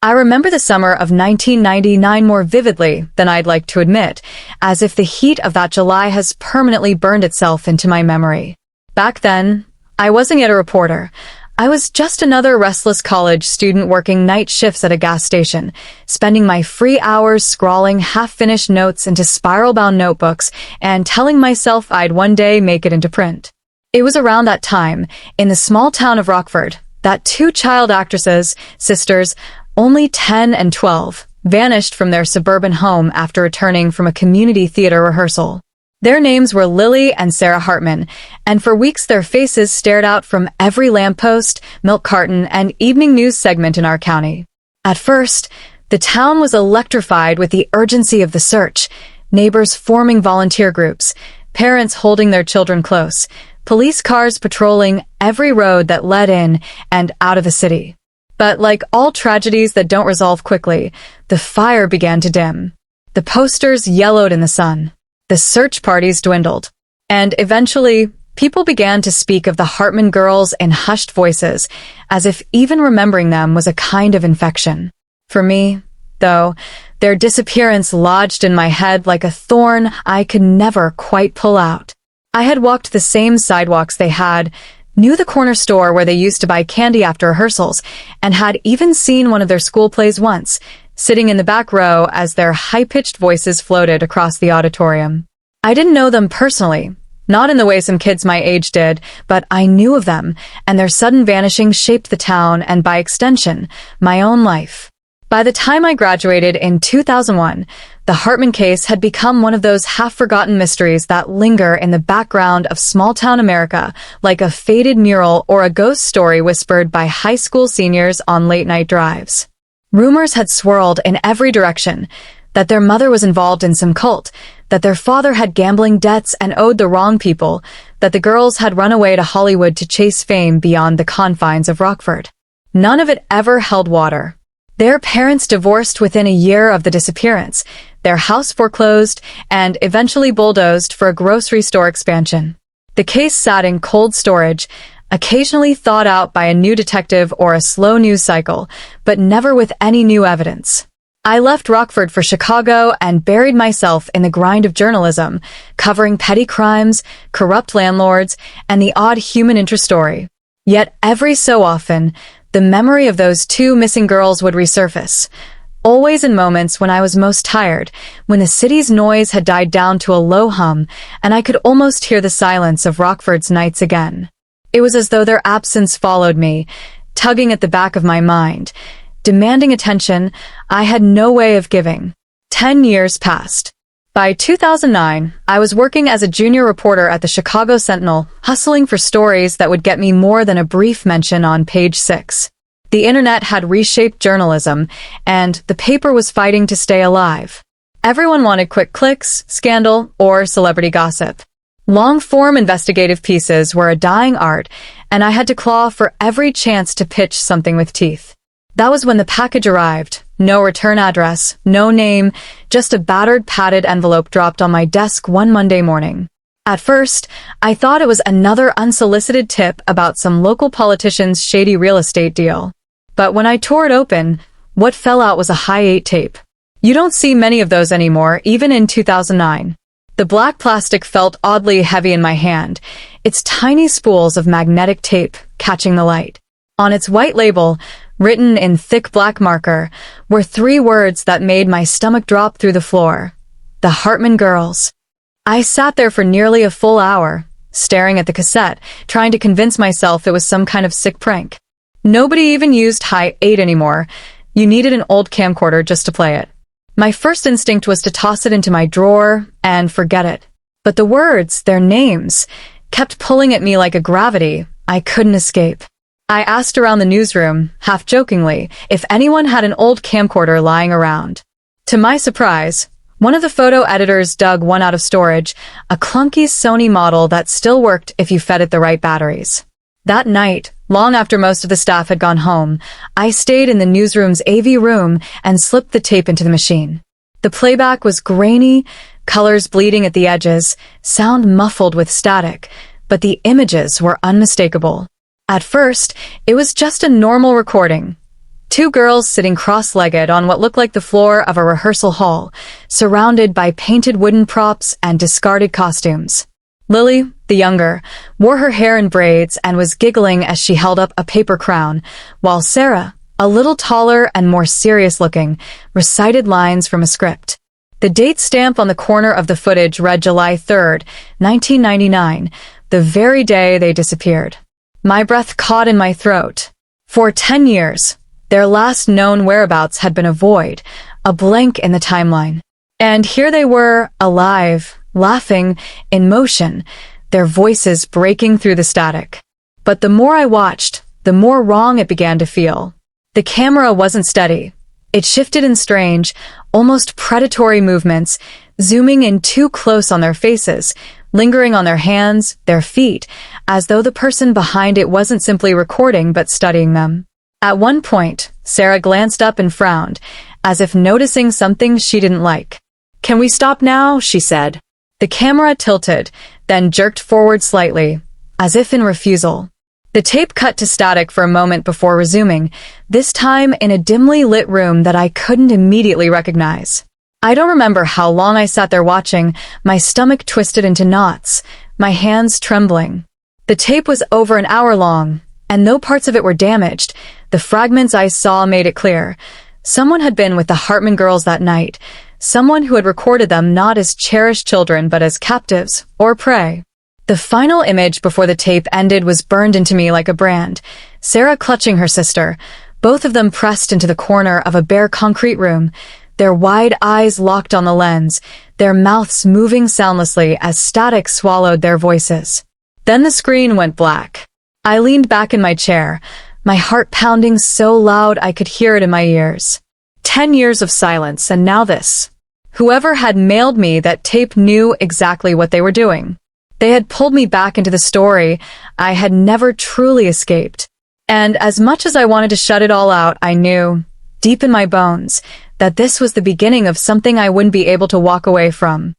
I remember the summer of 1999 more vividly than I'd like to admit, as if the heat of that July has permanently burned itself into my memory. Back then, I wasn't yet a reporter. I was just another restless college student working night shifts at a gas station, spending my free hours scrawling half-finished notes into spiral-bound notebooks and telling myself I'd one day make it into print. It was around that time, in the small town of Rockford, that two child actresses, sisters, only 10 and 12, vanished from their suburban home after returning from a community theater rehearsal. Their names were Lily and Sarah Hartman, and for weeks their faces stared out from every lamppost, milk carton, and evening news segment in our county. At first, the town was electrified with the urgency of the search, neighbors forming volunteer groups, parents holding their children close, police cars patrolling every road that led in and out of the city. But like all tragedies that don't resolve quickly, the fire began to dim. The posters yellowed in the sun. The search parties dwindled. And eventually, people began to speak of the Hartman girls in hushed voices, as if even remembering them was a kind of infection. For me, though, their disappearance lodged in my head like a thorn I could never quite pull out. I had walked the same sidewalks they had, knew the corner store where they used to buy candy after rehearsals, and had even seen one of their school plays once, sitting in the back row as their high-pitched voices floated across the auditorium. I didn't know them personally, not in the way some kids my age did, but I knew of them, and their sudden vanishing shaped the town and, by extension, my own life. By the time I graduated in 2001, the Hartman case had become one of those half-forgotten mysteries that linger in the background of small-town America, like a faded mural or a ghost story whispered by high school seniors on late-night drives. Rumors had swirled in every direction, that their mother was involved in some cult, that their father had gambling debts and owed the wrong people, that the girls had run away to Hollywood to chase fame beyond the confines of Rockford. None of it ever held water. Their parents divorced within a year of the disappearance, their house foreclosed, and eventually bulldozed for a grocery store expansion. The case sat in cold storage, occasionally thawed out by a new detective or a slow news cycle, but never with any new evidence. I left Rockford for Chicago and buried myself in the grind of journalism, covering petty crimes, corrupt landlords, and the odd human interest story. Yet every so often, the memory of those two missing girls would resurface, always in moments when I was most tired, when the city's noise had died down to a low hum, and I could almost hear the silence of Rockford's nights again. It was as though their absence followed me, tugging at the back of my mind, demanding attention I had no way of giving. 10 years passed. By 2009, I was working as a junior reporter at the Chicago Sentinel, hustling for stories that would get me more than a brief mention on page 6. The internet had reshaped journalism, and the paper was fighting to stay alive. Everyone wanted quick clicks, scandal, or celebrity gossip. Long-form investigative pieces were a dying art, and I had to claw for every chance to pitch something with teeth. That was when the package arrived. No return address, no name, just a battered, padded envelope dropped on my desk one Monday morning. At first, I thought it was another unsolicited tip about some local politician's shady real estate deal. But when I tore it open, what fell out was a Hi8 tape. You don't see many of those anymore, even in 2009. The black plastic felt oddly heavy in my hand, its tiny spools of magnetic tape catching the light. On its white label, written in thick black marker, were 3 words that made my stomach drop through the floor. The Hartman girls. I sat there for nearly a full hour, staring at the cassette, trying to convince myself it was some kind of sick prank. Nobody even used Hi8 anymore. You needed an old camcorder just to play it. My first instinct was to toss it into my drawer and forget it. But the words, their names, kept pulling at me like a gravity I couldn't escape. I asked around the newsroom, half-jokingly, if anyone had an old camcorder lying around. To my surprise, one of the photo editors dug one out of storage, a clunky Sony model that still worked if you fed it the right batteries. That night, long after most of the staff had gone home, I stayed in the newsroom's AV room and slipped the tape into the machine. The playback was grainy, colors bleeding at the edges, sound muffled with static, but the images were unmistakable. At first, it was just a normal recording. Two girls sitting cross-legged on what looked like the floor of a rehearsal hall, surrounded by painted wooden props and discarded costumes. Lily, the younger, wore her hair in braids and was giggling as she held up a paper crown, while Sarah, a little taller and more serious-looking, recited lines from a script. The date stamp on the corner of the footage read July 3rd, 1999, the very day they disappeared. My breath caught in my throat. For 10 years, their last known whereabouts had been a void, a blank in the timeline. And here they were, alive, laughing, in motion, their voices breaking through the static. But the more I watched, the more wrong it began to feel. The camera wasn't steady. It shifted in strange, almost predatory movements, zooming in too close on their faces, lingering on their hands, their feet, as though the person behind it wasn't simply recording but studying them. At one point, Sarah glanced up and frowned, as if noticing something she didn't like. "Can we stop now?" she said. The camera tilted, then jerked forward slightly, as if in refusal. The tape cut to static for a moment before resuming, this time in a dimly lit room that I couldn't immediately recognize. I don't remember how long I sat there watching, my stomach twisted into knots, my hands trembling. The tape was over an hour long, and though parts of it were damaged, the fragments I saw made it clear. Someone had been with the Hartman girls that night, someone who had recorded them not as cherished children but as captives or prey. The final image before the tape ended was burned into me like a brand, Sarah clutching her sister, both of them pressed into the corner of a bare concrete room, their wide eyes locked on the lens, their mouths moving soundlessly as static swallowed their voices. Then the screen went black. I leaned back in my chair, my heart pounding so loud I could hear it in my ears. 10 years of silence, and now this. Whoever had mailed me that tape knew exactly what they were doing. They had pulled me back into the story I had never truly escaped. And as much as I wanted to shut it all out, I knew, deep in my bones, that this was the beginning of something I wouldn't be able to walk away from.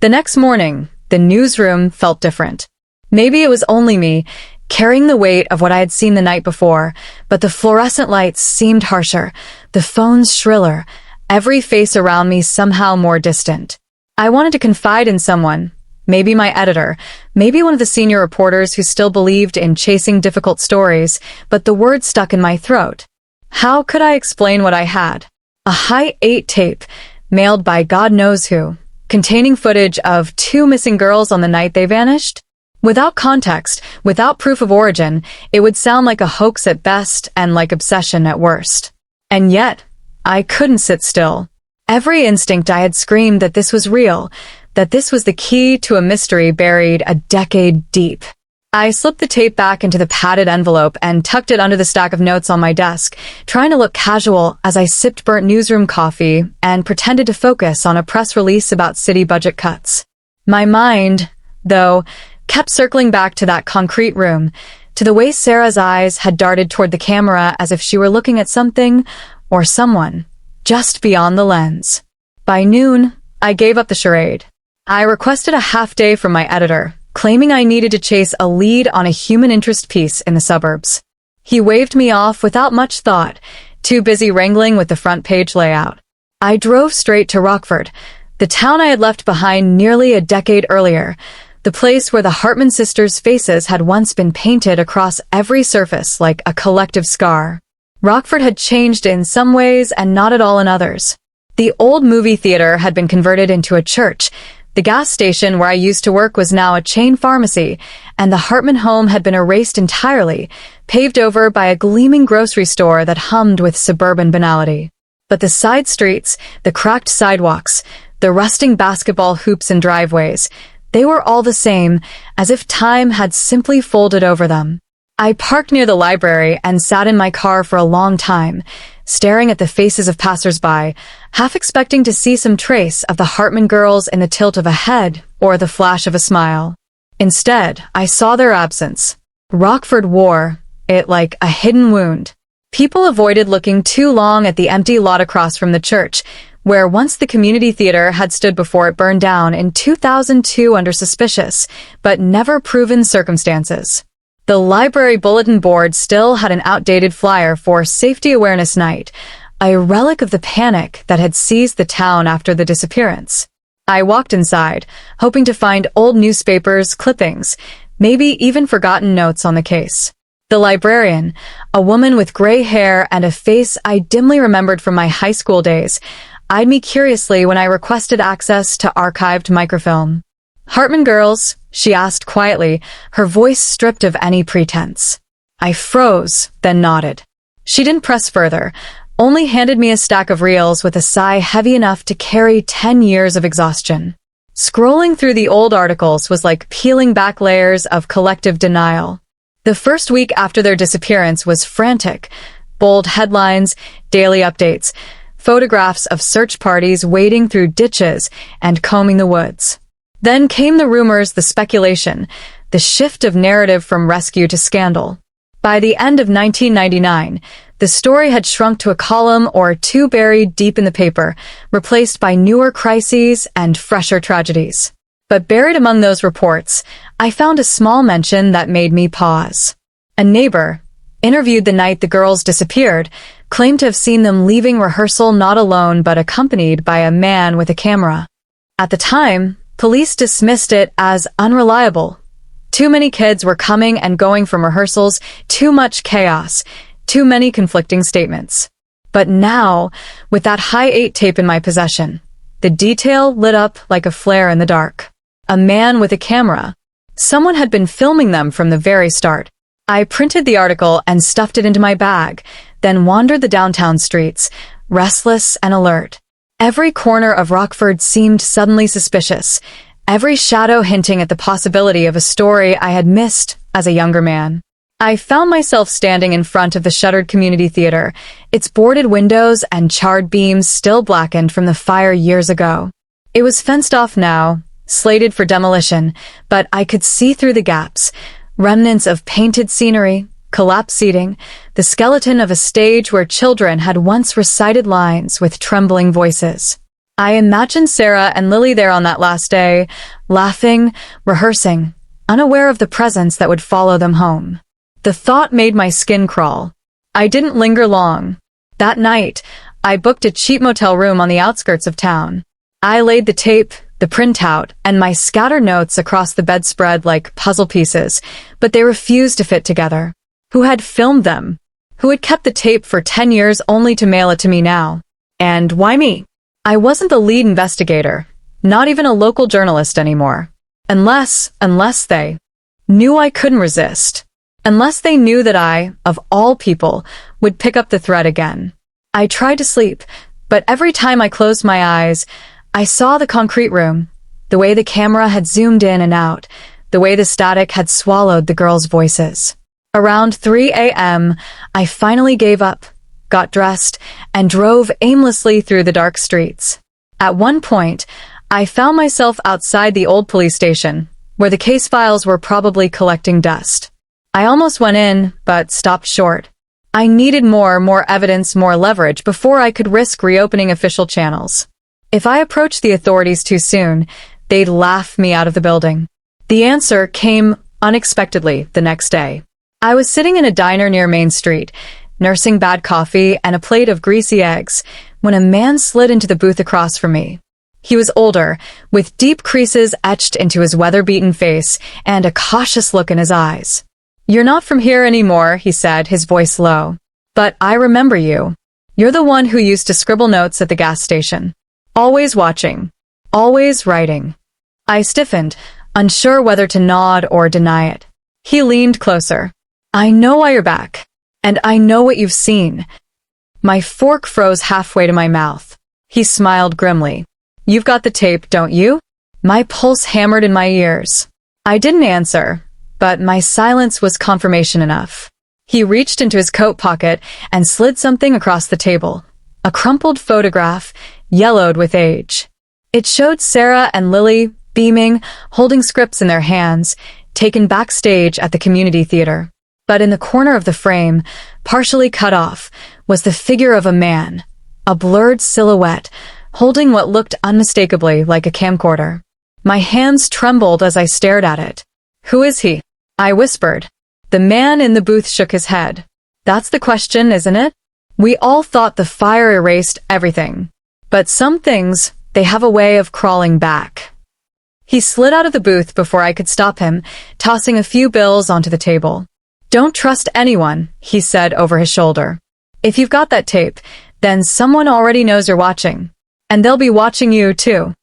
The next morning, the newsroom felt different. Maybe it was only me, carrying the weight of what I had seen the night before, but the fluorescent lights seemed harsher, the phones shriller, every face around me somehow more distant. I wanted to confide in someone, maybe my editor, maybe one of the senior reporters who still believed in chasing difficult stories, but the words stuck in my throat. How could I explain what I had? A Hi8 tape, mailed by God knows who, containing footage of two missing girls on the night they vanished? Without context, without proof of origin, it would sound like a hoax at best and like obsession at worst. And yet, I couldn't sit still. Every instinct I had screamed that this was real, that this was the key to a mystery buried a decade deep. I slipped the tape back into the padded envelope and tucked it under the stack of notes on my desk, trying to look casual as I sipped burnt newsroom coffee and pretended to focus on a press release about city budget cuts. My mind, though, kept circling back to that concrete room, to the way Sarah's eyes had darted toward the camera as if she were looking at something or someone just beyond the lens. By noon, I gave up the charade. I requested a half-day from my editor, claiming I needed to chase a lead on a human interest piece in the suburbs. He waved me off without much thought, too busy wrangling with the front page layout. I drove straight to Rockford, the town I had left behind nearly a decade earlier, the place where the Hartman sisters' faces had once been painted across every surface like a collective scar. Rockford had changed in some ways and not at all in others. The old movie theater had been converted into a church, the gas station where I used to work was now a chain pharmacy, and the Hartman home had been erased entirely, paved over by a gleaming grocery store that hummed with suburban banality. But the side streets, the cracked sidewalks, the rusting basketball hoops and driveways, they were all the same, as if time had simply folded over them. I parked near the library and sat in my car for a long time, staring at the faces of passers-by, half expecting to see some trace of the Hartman girls in the tilt of a head or the flash of a smile. Instead, I saw their absence. Rockford wore it like a hidden wound. People avoided looking too long at the empty lot across from the church, where once the community theater had stood before it burned down in 2002 under suspicious, but never proven circumstances. The library bulletin board still had an outdated flyer for Safety Awareness Night, a relic of the panic that had seized the town after the disappearance. I walked inside, hoping to find old newspapers, clippings, maybe even forgotten notes on the case. The librarian, a woman with gray hair and a face I dimly remembered from my high school days, eyed me curiously when I requested access to archived microfilm. "Hartman girls?" she asked quietly, her voice stripped of any pretense. I froze, then nodded. She didn't press further, only handed me a stack of reels with a sigh heavy enough to carry 10 years of exhaustion. Scrolling through the old articles was like peeling back layers of collective denial. The first week after their disappearance was frantic. Bold headlines, daily updates, photographs of search parties wading through ditches and combing the woods. Then came the rumors, the speculation, the shift of narrative from rescue to scandal. By the end of 1999, the story had shrunk to a column or two buried deep in the paper, replaced by newer crises and fresher tragedies. But buried among those reports, I found a small mention that made me pause. A neighbor, interviewed the night the girls disappeared, claimed to have seen them leaving rehearsal not alone but accompanied by a man with a camera. At the time, police dismissed it as unreliable. Too many kids were coming and going from rehearsals, too much chaos, too many conflicting statements. But now, with that Hi8 tape in my possession, the detail lit up like a flare in the dark. A man with a camera. Someone had been filming them from the very start. I printed the article and stuffed it into my bag, then wandered the downtown streets, restless and alert. Every corner of Rockford seemed suddenly suspicious, every shadow hinting at the possibility of a story I had missed as a younger man. I found myself standing in front of the shuttered community theater, its boarded windows and charred beams still blackened from the fire years ago. It was fenced off now, slated for demolition, but I could see through the gaps, remnants of painted scenery, collapsed seating, the skeleton of a stage where children had once recited lines with trembling voices. I imagined Sarah and Lily there on that last day, laughing, rehearsing, unaware of the presence that would follow them home. The thought made my skin crawl. I didn't linger long. That night, I booked a cheap motel room on the outskirts of town. I laid the tape, the printout, and my scattered notes across the bedspread like puzzle pieces, but they refused to fit together. Who had filmed them? Who had kept the tape for 10 years only to mail it to me now? And why me? I wasn't the lead investigator, not even a local journalist anymore. Unless they knew I couldn't resist. Unless they knew that I, of all people, would pick up the thread again. I tried to sleep, but every time I closed my eyes, I saw the concrete room, the way the camera had zoomed in and out, the way the static had swallowed the girls' voices. Around 3 a.m., I finally gave up, got dressed, and drove aimlessly through the dark streets. At one point, I found myself outside the old police station, where the case files were probably collecting dust. I almost went in, but stopped short. I needed more evidence, more leverage before I could risk reopening official channels. If I approached the authorities too soon, they'd laugh me out of the building. The answer came unexpectedly the next day. I was sitting in a diner near Main Street, nursing bad coffee and a plate of greasy eggs, when a man slid into the booth across from me. He was older, with deep creases etched into his weather-beaten face and a cautious look in his eyes. "You're not from here anymore," he said, his voice low. "But I remember you. You're the one who used to scribble notes at the gas station. Always watching. Always writing." I stiffened, unsure whether to nod or deny it. He leaned closer. "I know why you're back. And I know what you've seen." My fork froze halfway to my mouth. He smiled grimly. "You've got the tape, don't you?" My pulse hammered in my ears. I didn't answer, but my silence was confirmation enough. He reached into his coat pocket and slid something across the table. A crumpled photograph, yellowed with age. It showed Sarah and Lily, beaming, holding scripts in their hands, taken backstage at the community theater. But in the corner of the frame, partially cut off, was the figure of a man, a blurred silhouette, holding what looked unmistakably like a camcorder. My hands trembled as I stared at it. "Who is he?" I whispered. The man in the booth shook his head. That's the question, isn't it? We all thought the fire erased everything. But some things, they have a way of crawling back. He slid out of the booth before I could stop him, tossing a few bills onto the table. Don't trust anyone, he said over his shoulder. If you've got that tape, then someone already knows you're watching. And they'll be watching you, too.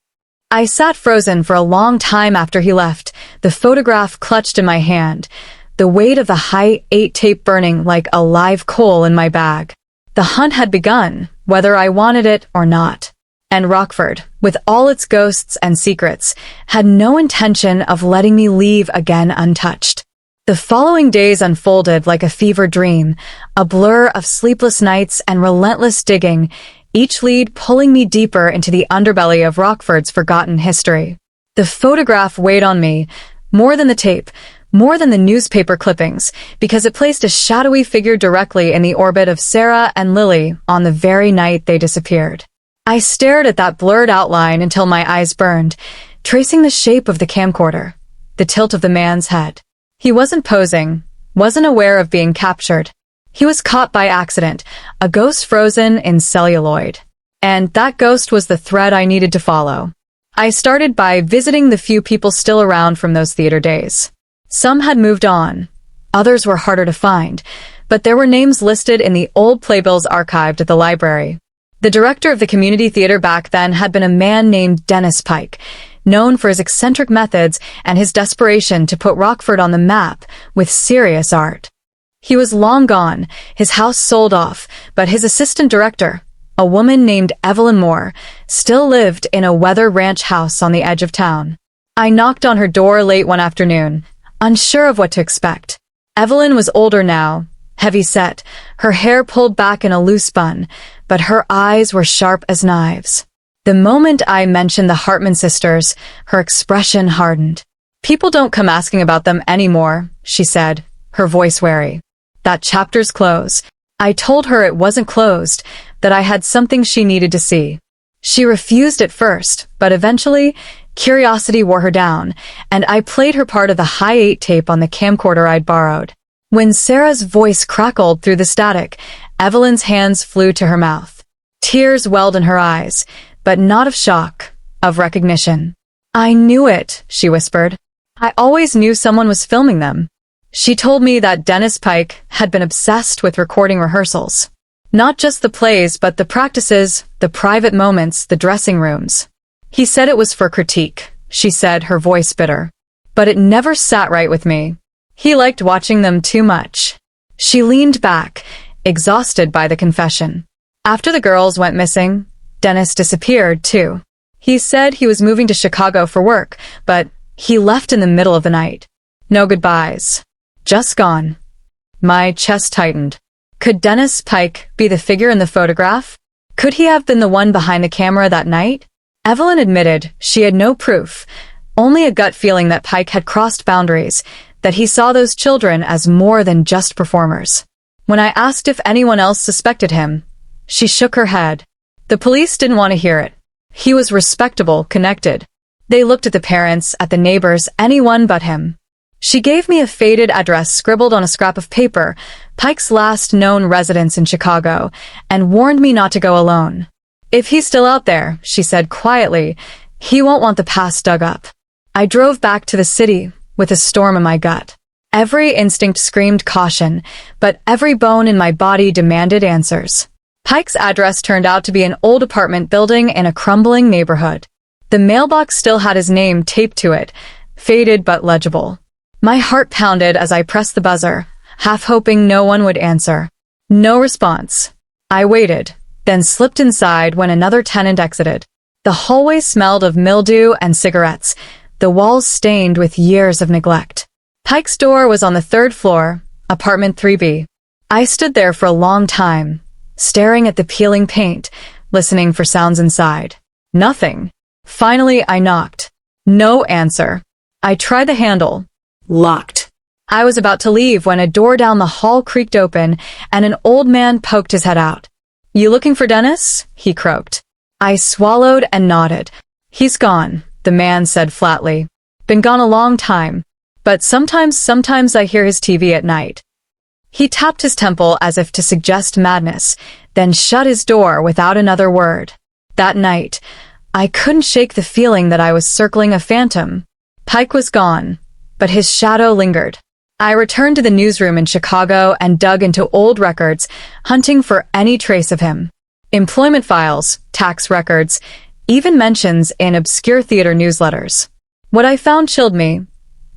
I sat frozen for a long time after he left, the photograph clutched in my hand, the weight of the Hi8 tape burning like a live coal in my bag. The hunt had begun, whether I wanted it or not. And Rockford, with all its ghosts and secrets, had no intention of letting me leave again untouched. The following days unfolded like a fever dream, a blur of sleepless nights and relentless digging, each lead pulling me deeper into the underbelly of Rockford's forgotten history. The photograph weighed on me, more than the tape, more than the newspaper clippings, because it placed a shadowy figure directly in the orbit of Sarah and Lily on the very night they disappeared. I stared at that blurred outline until my eyes burned, tracing the shape of the camcorder, the tilt of the man's head. He wasn't posing, wasn't aware of being captured. He was caught by accident, a ghost frozen in celluloid. And that ghost was the thread I needed to follow. I started by visiting the few people still around from those theater days. Some had moved on, others were harder to find, but there were names listed in the old playbills archived at the library. The director of the community theater back then had been a man named Dennis Pike, known for his eccentric methods and his desperation to put Rockford on the map with serious art. He was long gone, his house sold off, but his assistant director, a woman named Evelyn Moore, still lived in a Weather Ranch house on the edge of town. I knocked on her door late one afternoon, unsure of what to expect. Evelyn was older now, heavy-set, her hair pulled back in a loose bun, but her eyes were sharp as knives. The moment I mentioned the Hartman sisters, her expression hardened. People don't come asking about them anymore, she said, her voice wary. That chapter's closed. I told her it wasn't closed, that I had something she needed to see. She refused at first, but eventually, curiosity wore her down, and I played her part of the Hi8 tape on the camcorder I'd borrowed. When Sarah's voice crackled through the static, Evelyn's hands flew to her mouth. Tears welled in her eyes, but not of shock, of recognition. I knew it, she whispered. I always knew someone was filming them. She told me that Dennis Pike had been obsessed with recording rehearsals. Not just the plays, but the practices, the private moments, the dressing rooms. He said it was for critique, she said, her voice bitter. But it never sat right with me. He liked watching them too much. She leaned back, exhausted by the confession. After the girls went missing, Dennis disappeared, too. He said he was moving to Chicago for work, but he left in the middle of the night. No goodbyes. Just gone. My chest tightened. Could Dennis Pike be the figure in the photograph? Could he have been the one behind the camera that night? Evelyn admitted she had no proof, only a gut feeling that Pike had crossed boundaries, that he saw those children as more than just performers. When I asked if anyone else suspected him, she shook her head. The police didn't want to hear it. He was respectable, connected. They looked at the parents, at the neighbors, anyone but him. She gave me a faded address scribbled on a scrap of paper, Pike's last known residence in Chicago, and warned me not to go alone. If he's still out there, she said quietly, he won't want the past dug up. I drove back to the city with a storm in my gut. Every instinct screamed caution, but every bone in my body demanded answers. Pike's address turned out to be an old apartment building in a crumbling neighborhood. The mailbox still had his name taped to it, faded but legible. My heart pounded as I pressed the buzzer, half hoping no one would answer. No response. I waited, then slipped inside when another tenant exited. The hallway smelled of mildew and cigarettes, the walls stained with years of neglect. Pike's door was on the third floor, apartment 3B. I stood there for a long time, staring at the peeling paint, listening for sounds inside. Nothing. Finally, I knocked. No answer. I tried the handle. Locked. I was about to leave when a door down the hall creaked open and an old man poked his head out. You looking for Dennis? He croaked. I swallowed and nodded. He's gone, the man said flatly. Been gone a long time. but sometimes I hear his TV at night. He tapped his temple as if to suggest madness, then shut his door without another word. That night, I couldn't shake the feeling that I was circling a phantom. Pike was gone, but his shadow lingered. I returned to the newsroom in Chicago and dug into old records, hunting for any trace of him. Employment files, tax records, even mentions in obscure theater newsletters. What I found chilled me.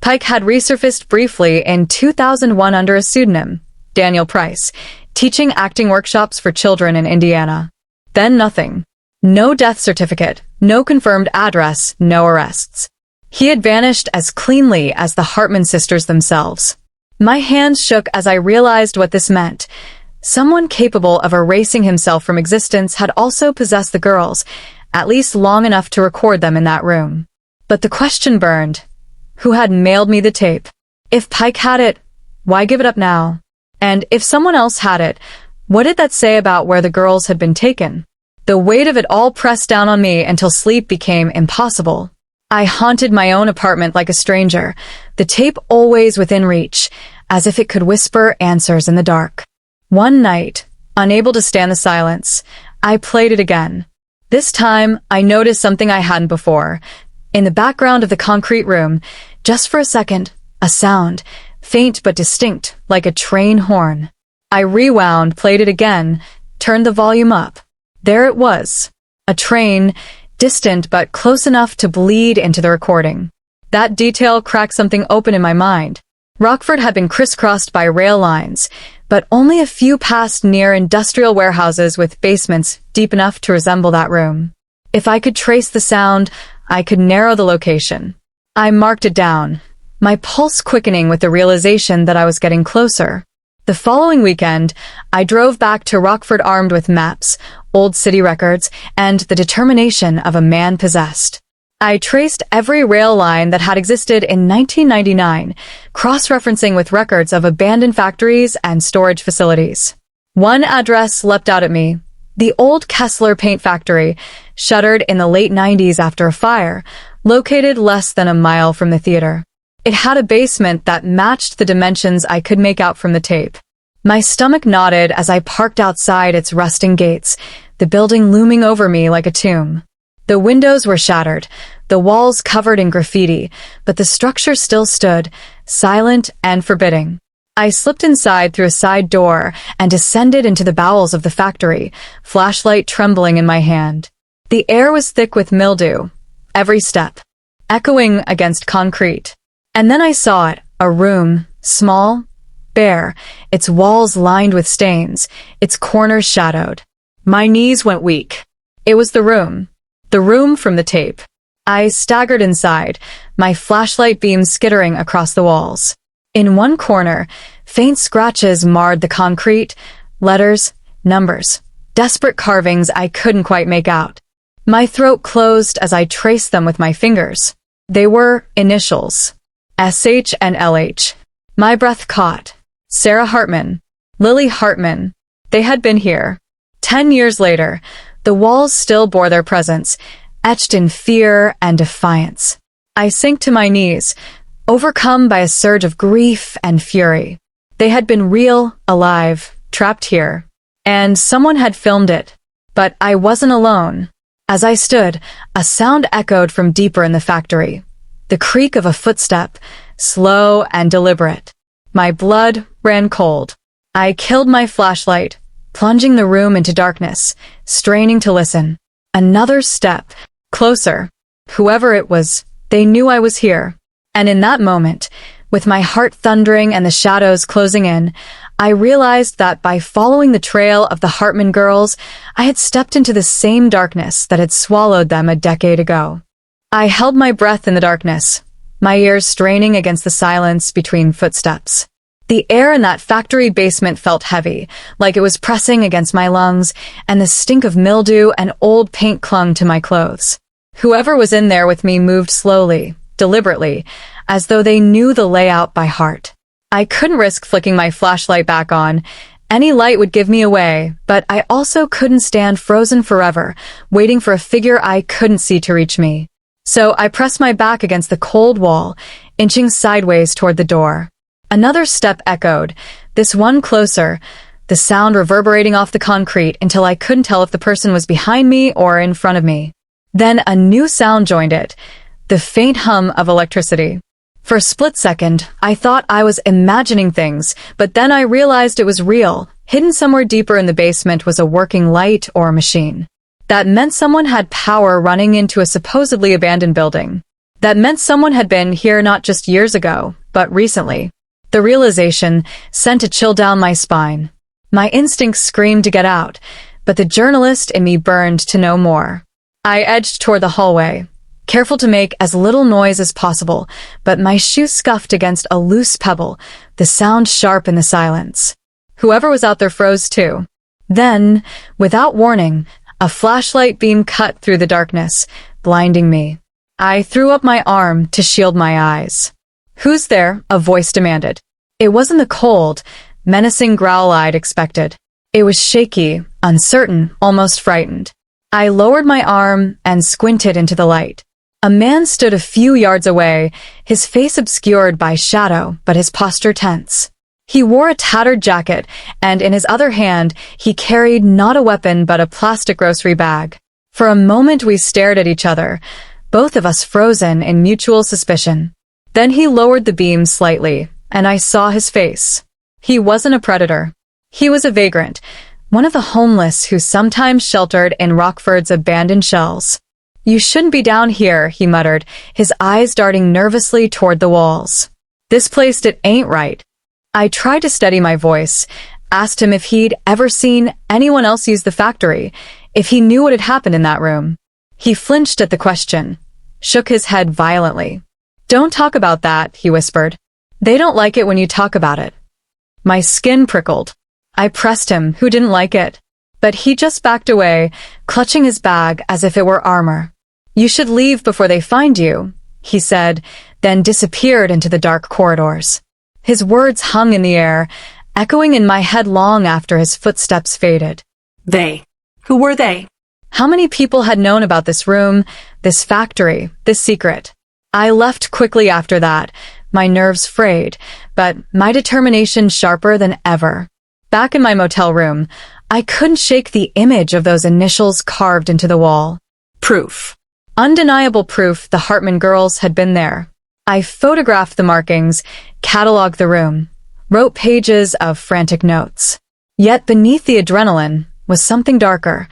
Pike had resurfaced briefly in 2001 under a pseudonym, Daniel Price, teaching acting workshops for children in Indiana. Then nothing. No death certificate, no confirmed address, no arrests. He had vanished as cleanly as the Hartman sisters themselves. My hands shook as I realized what this meant. Someone capable of erasing himself from existence had also possessed the girls, at least long enough to record them in that room. But the question burned. Who had mailed me the tape? If Pike had it, why give it up now? And if someone else had it, what did that say about where the girls had been taken? The weight of it all pressed down on me until sleep became impossible. I haunted my own apartment like a stranger, the tape always within reach, as if it could whisper answers in the dark. One night, unable to stand the silence, I played it again. This time, I noticed something I hadn't before. In the background of the concrete room, just for a second, a sound, faint but distinct, like a train horn. I rewound, played it again, turned the volume up. There it was. A train, distant but close enough to bleed into the recording. That detail cracked something open in my mind. Rockford had been crisscrossed by rail lines, but only a few passed near industrial warehouses with basements deep enough to resemble that room. If I could trace the sound, I could narrow the location. I marked it down, my pulse quickening with the realization that I was getting closer. The following weekend, I drove back to Rockford armed with maps, old city records, and the determination of a man possessed. I traced every rail line that had existed in 1999, cross-referencing with records of abandoned factories and storage facilities. One address leapt out at me, the old Kessler paint factory, shuttered in the late 90s after a fire, located less than a mile from the theater. It had a basement that matched the dimensions I could make out from the tape. My stomach knotted as I parked outside its rusting gates, the building looming over me like a tomb. The windows were shattered, the walls covered in graffiti, but the structure still stood, silent and forbidding. I slipped inside through a side door and descended into the bowels of the factory, flashlight trembling in my hand. The air was thick with mildew, every step, echoing against concrete. And then I saw it, a room, small, bare, its walls lined with stains, its corners shadowed. My knees went weak. It was the room from the tape. I staggered inside, my flashlight beam skittering across the walls. In one corner, faint scratches marred the concrete, letters, numbers, desperate carvings I couldn't quite make out. My throat closed as I traced them with my fingers. They were initials. SH and LH. My breath caught. Sarah Hartman. Lily Hartman. They had been here. 10 years later, the walls still bore their presence, etched in fear and defiance. I sank to my knees, overcome by a surge of grief and fury. They had been real, alive, trapped here. And someone had filmed it. But I wasn't alone. As I stood, a sound echoed from deeper in the factory. The creak of a footstep, slow and deliberate. My blood ran cold. I killed my flashlight, plunging the room into darkness, straining to listen. Another step, closer. Whoever it was, they knew I was here. And in that moment, with my heart thundering and the shadows closing in, I realized that by following the trail of the Hartman girls, I had stepped into the same darkness that had swallowed them a decade ago. I held my breath in the darkness, my ears straining against the silence between footsteps. The air in that factory basement felt heavy, like it was pressing against my lungs, and the stink of mildew and old paint clung to my clothes. Whoever was in there with me moved slowly, deliberately, as though they knew the layout by heart. I couldn't risk flicking my flashlight back on. Any light would give me away, but I also couldn't stand frozen forever, waiting for a figure I couldn't see to reach me. So I pressed my back against the cold wall, inching sideways toward the door. Another step echoed, this one closer, the sound reverberating off the concrete until I couldn't tell if the person was behind me or in front of me. Then a new sound joined it, the faint hum of electricity. For a split second, I thought I was imagining things, but then I realized it was real. Hidden somewhere deeper in the basement was a working light or machine. That meant someone had power running into a supposedly abandoned building. That meant someone had been here not just years ago, but recently. The realization sent a chill down my spine. My instincts screamed to get out, but the journalist in me burned to know more. I edged toward the hallway, careful to make as little noise as possible, but my shoe scuffed against a loose pebble, the sound sharp in the silence. Whoever was out there froze too. Then, without warning, a flashlight beam cut through the darkness, blinding me. I threw up my arm to shield my eyes. "Who's there?" a voice demanded. It wasn't the cold, menacing growl I'd expected. It was shaky, uncertain, almost frightened. I lowered my arm and squinted into the light. A man stood a few yards away, his face obscured by shadow, but his posture tense. He wore a tattered jacket, and in his other hand, he carried not a weapon but a plastic grocery bag. For a moment we stared at each other, both of us frozen in mutual suspicion. Then he lowered the beam slightly, and I saw his face. He wasn't a predator. He was a vagrant, one of the homeless who sometimes sheltered in Rockford's abandoned shells. "You shouldn't be down here," he muttered, his eyes darting nervously toward the walls. "This place, it ain't right." I tried to steady my voice, asked him if he'd ever seen anyone else use the factory, if he knew what had happened in that room. He flinched at the question, shook his head violently. "Don't talk about that," he whispered. "They don't like it when you talk about it." My skin prickled. I pressed him, who didn't like it. But he just backed away, clutching his bag as if it were armor. "You should leave before they find you," he said, then disappeared into the dark corridors. His words hung in the air, echoing in my head long after his footsteps faded. They. Who were they? How many people had known about this room, this factory, this secret? I left quickly after that, my nerves frayed, but my determination sharper than ever. Back in my motel room, I couldn't shake the image of those initials carved into the wall. Proof. Undeniable proof the Hartman girls had been there. I photographed the markings, cataloged the room, wrote pages of frantic notes. Yet beneath the adrenaline was something darker,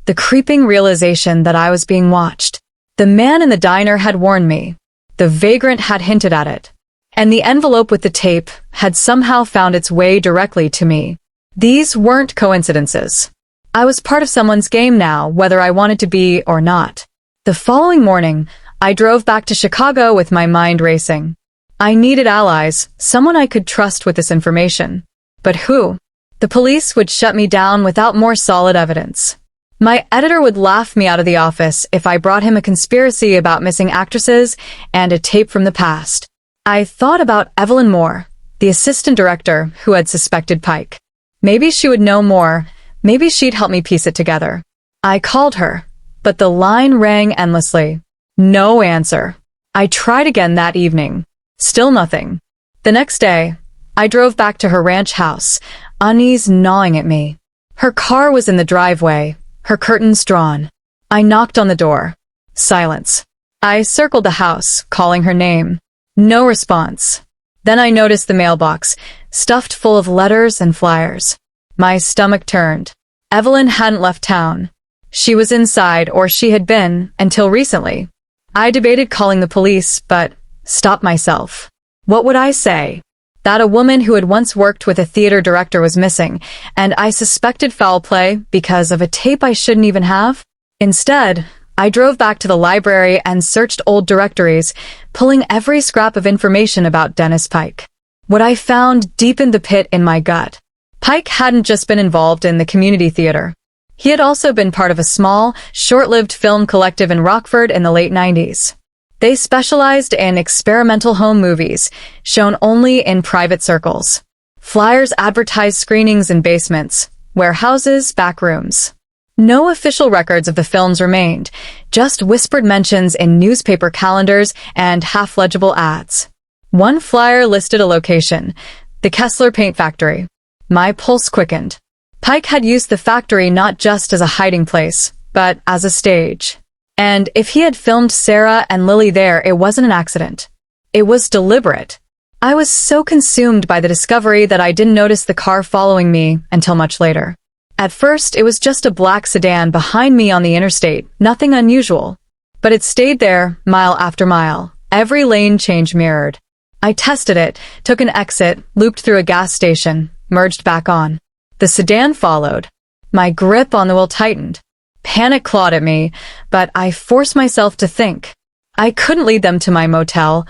the creeping realization that I was being watched. The man in the diner had warned me. The vagrant had hinted at it. And the envelope with the tape had somehow found its way directly to me. These weren't coincidences. I was part of someone's game now, whether I wanted to be or not. The following morning, I drove back to Chicago with my mind racing. I needed allies, someone I could trust with this information. But who? The police would shut me down without more solid evidence. My editor would laugh me out of the office if I brought him a conspiracy about missing actresses and a tape from the past. I thought about Evelyn Moore, the assistant director who had suspected Pike. Maybe she would know more, maybe she'd help me piece it together. I called her, but the line rang endlessly. No answer. I tried again that evening. Still nothing. The next day, I drove back to her ranch house, unease gnawing at me. Her car was in the driveway, her curtains drawn. I knocked on the door. Silence. I circled the house, calling her name. No response. Then I noticed the mailbox, stuffed full of letters and flyers. My stomach turned. Evelyn hadn't left town. She was inside, or she had been, until recently. I debated calling the police, but stopped myself. What would I say? That a woman who had once worked with a theater director was missing, and I suspected foul play because of a tape I shouldn't even have? Instead, I drove back to the library and searched old directories, pulling every scrap of information about Dennis Pike. What I found deepened the pit in my gut. Pike hadn't just been involved in the community theater. He had also been part of a small, short-lived film collective in Rockford in the late 90s. They specialized in experimental home movies, shown only in private circles. Flyers advertised screenings in basements, warehouses, back rooms. No official records of the films remained, just whispered mentions in newspaper calendars and half-legible ads. One flyer listed a location, the Kessler Paint Factory. My pulse quickened. Pike had used the factory not just as a hiding place, but as a stage. And if he had filmed Sarah and Lily there, it wasn't an accident. It was deliberate. I was so consumed by the discovery that I didn't notice the car following me until much later. At first, it was just a black sedan behind me on the interstate, nothing unusual. But it stayed there, mile after mile, every lane change mirrored. I tested it, took an exit, looped through a gas station, merged back on. The sedan followed. My grip on the wheel tightened. Panic clawed at me, but I forced myself to think. I couldn't lead them to my motel,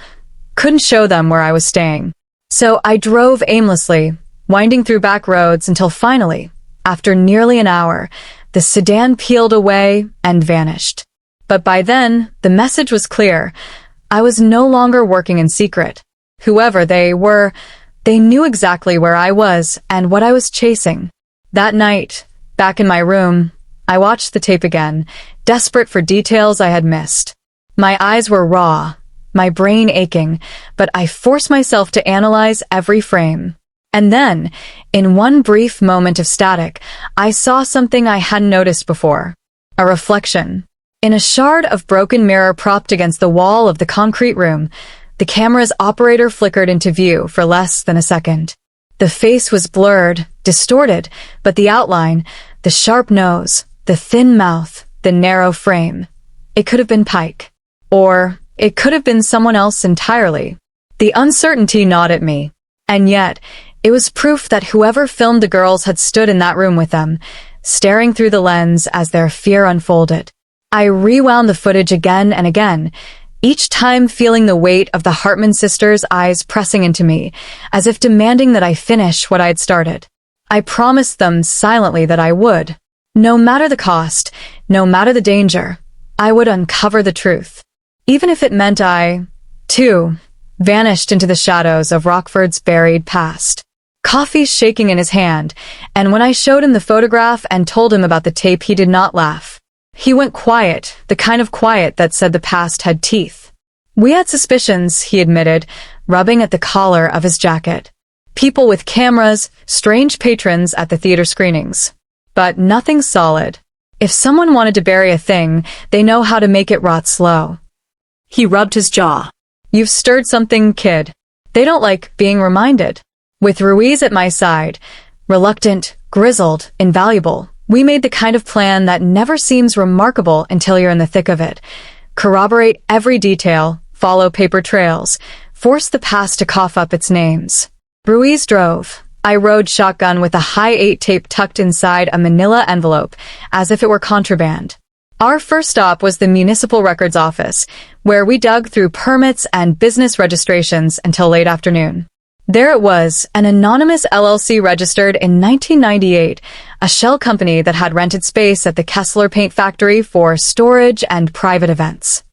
couldn't show them where I was staying. So I drove aimlessly, winding through back roads until finally, after nearly an hour, the sedan peeled away and vanished. But by then, the message was clear. I was no longer working in secret. Whoever they were, they knew exactly where I was and what I was chasing. That night, back in my room, I watched the tape again, desperate for details I had missed. My eyes were raw, my brain aching, but I forced myself to analyze every frame. And then, in one brief moment of static, I saw something I hadn't noticed before. A reflection. In a shard of broken mirror propped against the wall of the concrete room, the camera's operator flickered into view for less than a second. The face was blurred, distorted, but the outline, the sharp nose, the thin mouth, the narrow frame. It could have been Pike. Or it could have been someone else entirely. The uncertainty gnawed at me. And yet, it was proof that whoever filmed the girls had stood in that room with them, staring through the lens as their fear unfolded. I rewound the footage again and again, each time feeling the weight of the Hartman sisters' eyes pressing into me, as if demanding that I finish what I had started. I promised them silently that I would. No matter the cost, no matter the danger, I would uncover the truth. Even if it meant I, too, vanished into the shadows of Rockford's buried past. Coffee shaking in his hand, and when I showed him the photograph and told him about the tape, he did not laugh. He went quiet, the kind of quiet that said the past had teeth. We had suspicions, he admitted, rubbing at the collar of his jacket. People with cameras, strange patrons at the theater screenings. But nothing solid. If someone wanted to bury a thing, they know how to make it rot slow. He rubbed his jaw. You've stirred something, kid. They don't like being reminded. With Ruiz at my side, reluctant, grizzled, invaluable, we made the kind of plan that never seems remarkable until you're in the thick of it. Corroborate every detail, follow paper trails, force the past to cough up its names. Ruiz drove. I rode shotgun with a Hi8 tape tucked inside a manila envelope, as if it were contraband. Our first stop was the municipal records office, where we dug through permits and business registrations until late afternoon. There it was, an anonymous LLC registered in 1998, a shell company that had rented space at the Kessler Paint Factory for storage and private events.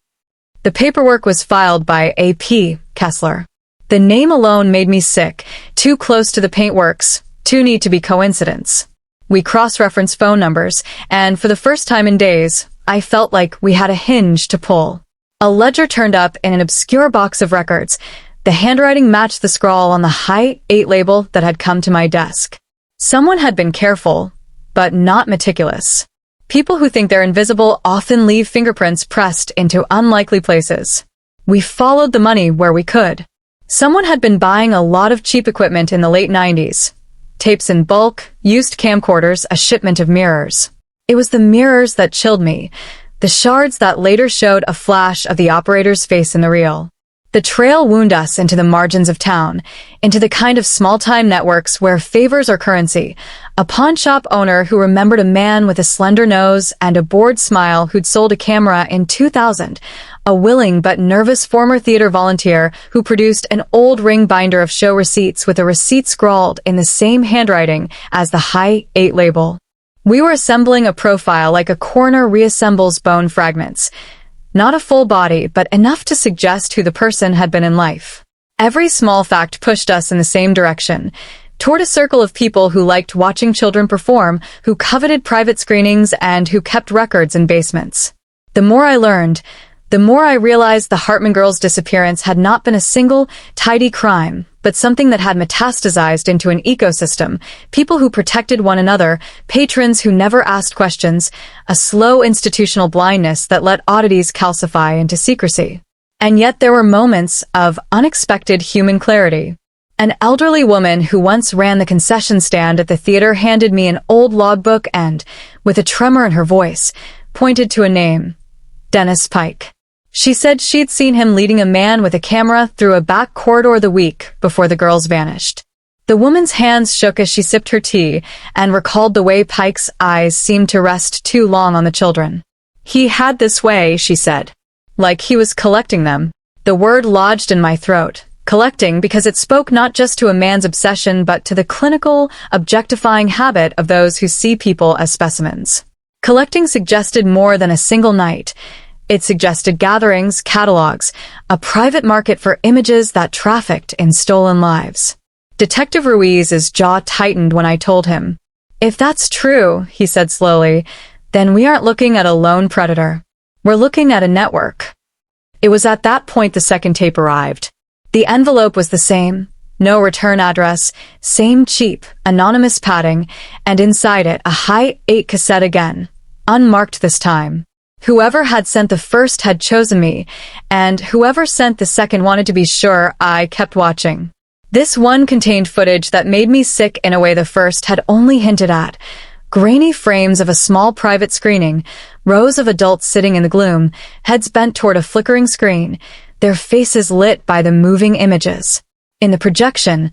The paperwork was filed by A.P. Kessler. The name alone made me sick, too close to the paintworks, too neat to be coincidence. We cross-referenced phone numbers, and for the first time in days, I felt like we had a hinge to pull. A ledger turned up in an obscure box of records. The handwriting matched the scrawl on the Hi8 label that had come to my desk. Someone had been careful, but not meticulous. People who think they're invisible often leave fingerprints pressed into unlikely places. We followed the money where we could. Someone had been buying a lot of cheap equipment in the late 90s. Tapes in bulk, used camcorders, a shipment of mirrors. It was the mirrors that chilled me, the shards that later showed a flash of the operator's face in the reel. The trail wound us into the margins of town, into the kind of small-time networks where favors are currency, a pawnshop owner who remembered a man with a slender nose and a bored smile who'd sold a camera in 2000, a willing but nervous former theater volunteer who produced an old ring binder of show receipts with a receipt scrawled in the same handwriting as the Hi8 label. We were assembling a profile like a coroner reassembles bone fragments. Not a full body, but enough to suggest who the person had been in life. Every small fact pushed us in the same direction, toward a circle of people who liked watching children perform, who coveted private screenings, and who kept records in basements. The more I learned, The more I realized the Hartman girls' disappearance had not been a single, tidy crime, but something that had metastasized into an ecosystem, people who protected one another, patrons who never asked questions, a slow institutional blindness that let oddities calcify into secrecy. And yet there were moments of unexpected human clarity. An elderly woman who once ran the concession stand at the theater handed me an old logbook and, with a tremor in her voice, pointed to a name: Dennis Pike. She said she'd seen him leading a man with a camera through a back corridor the week before the girls vanished. The woman's hands shook as she sipped her tea and recalled the way Pike's eyes seemed to rest too long on the children. He had this way, she said. Like he was collecting them. The word lodged in my throat. Collecting because it spoke not just to a man's obsession but to the clinical, objectifying habit of those who see people as specimens. Collecting suggested more than a single night. It suggested gatherings, catalogs, a private market for images that trafficked in stolen lives. Detective Ruiz's jaw tightened when I told him. If that's true, he said slowly, then we aren't looking at a lone predator. We're looking at a network. It was at that point the second tape arrived. The envelope was the same, no return address, same cheap, anonymous padding, and inside it a Hi8 cassette again, unmarked this time. Whoever had sent the first had chosen me, and whoever sent the second wanted to be sure I kept watching. This one contained footage that made me sick in a way the first had only hinted at. Grainy frames of a small private screening, rows of adults sitting in the gloom, heads bent toward a flickering screen, their faces lit by the moving images. In the projection,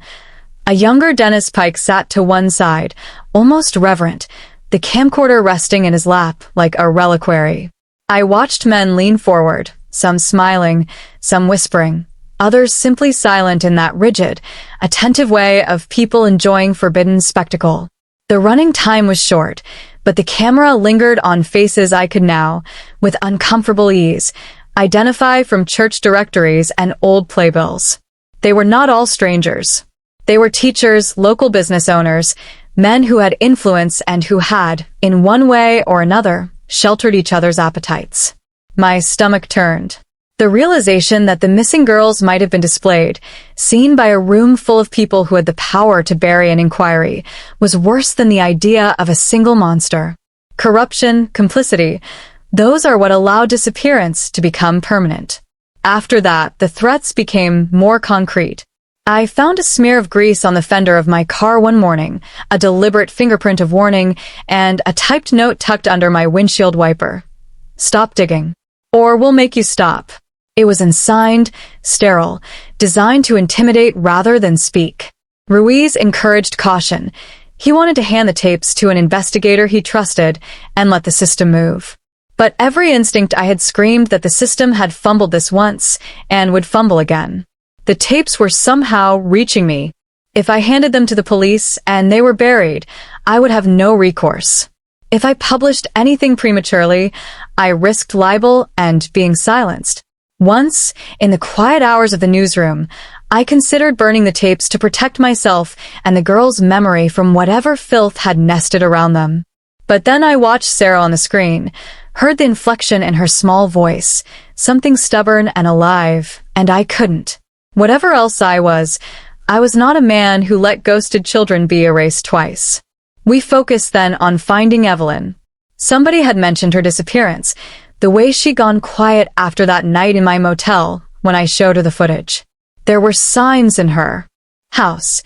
a younger Dennis Pike sat to one side, almost reverent, the camcorder resting in his lap like a reliquary. I watched men lean forward, some smiling, some whispering, others simply silent in that rigid, attentive way of people enjoying forbidden spectacle. The running time was short, but the camera lingered on faces I could now, with uncomfortable ease, identify from church directories and old playbills. They were not all strangers. They were teachers, local business owners, men who had influence and who had, in one way or another, sheltered each other's appetites. My stomach turned. The realization that the missing girls might have been displayed, seen by a room full of people who had the power to bury an inquiry, was worse than the idea of a single monster. Corruption, complicity, those are what allow disappearance to become permanent. After that, the threats became more concrete. I found a smear of grease on the fender of my car one morning, a deliberate fingerprint of warning, and a typed note tucked under my windshield wiper. Stop digging, or we'll make you stop. It was unsigned, sterile, designed to intimidate rather than speak. Ruiz encouraged caution. He wanted to hand the tapes to an investigator he trusted and let the system move. But every instinct I had screamed that the system had fumbled this once and would fumble again. The tapes were somehow reaching me. If I handed them to the police and they were buried, I would have no recourse. If I published anything prematurely, I risked libel and being silenced. Once, in the quiet hours of the newsroom, I considered burning the tapes to protect myself and the girls' memory from whatever filth had nested around them. But then I watched Sarah on the screen, heard the inflection in her small voice, something stubborn and alive, and I couldn't. Whatever else I was not a man who let ghosted children be erased twice. We focused then on finding Evelyn. Somebody had mentioned her disappearance, the way she'd gone quiet after that night in my motel when I showed her the footage. There were signs in her house,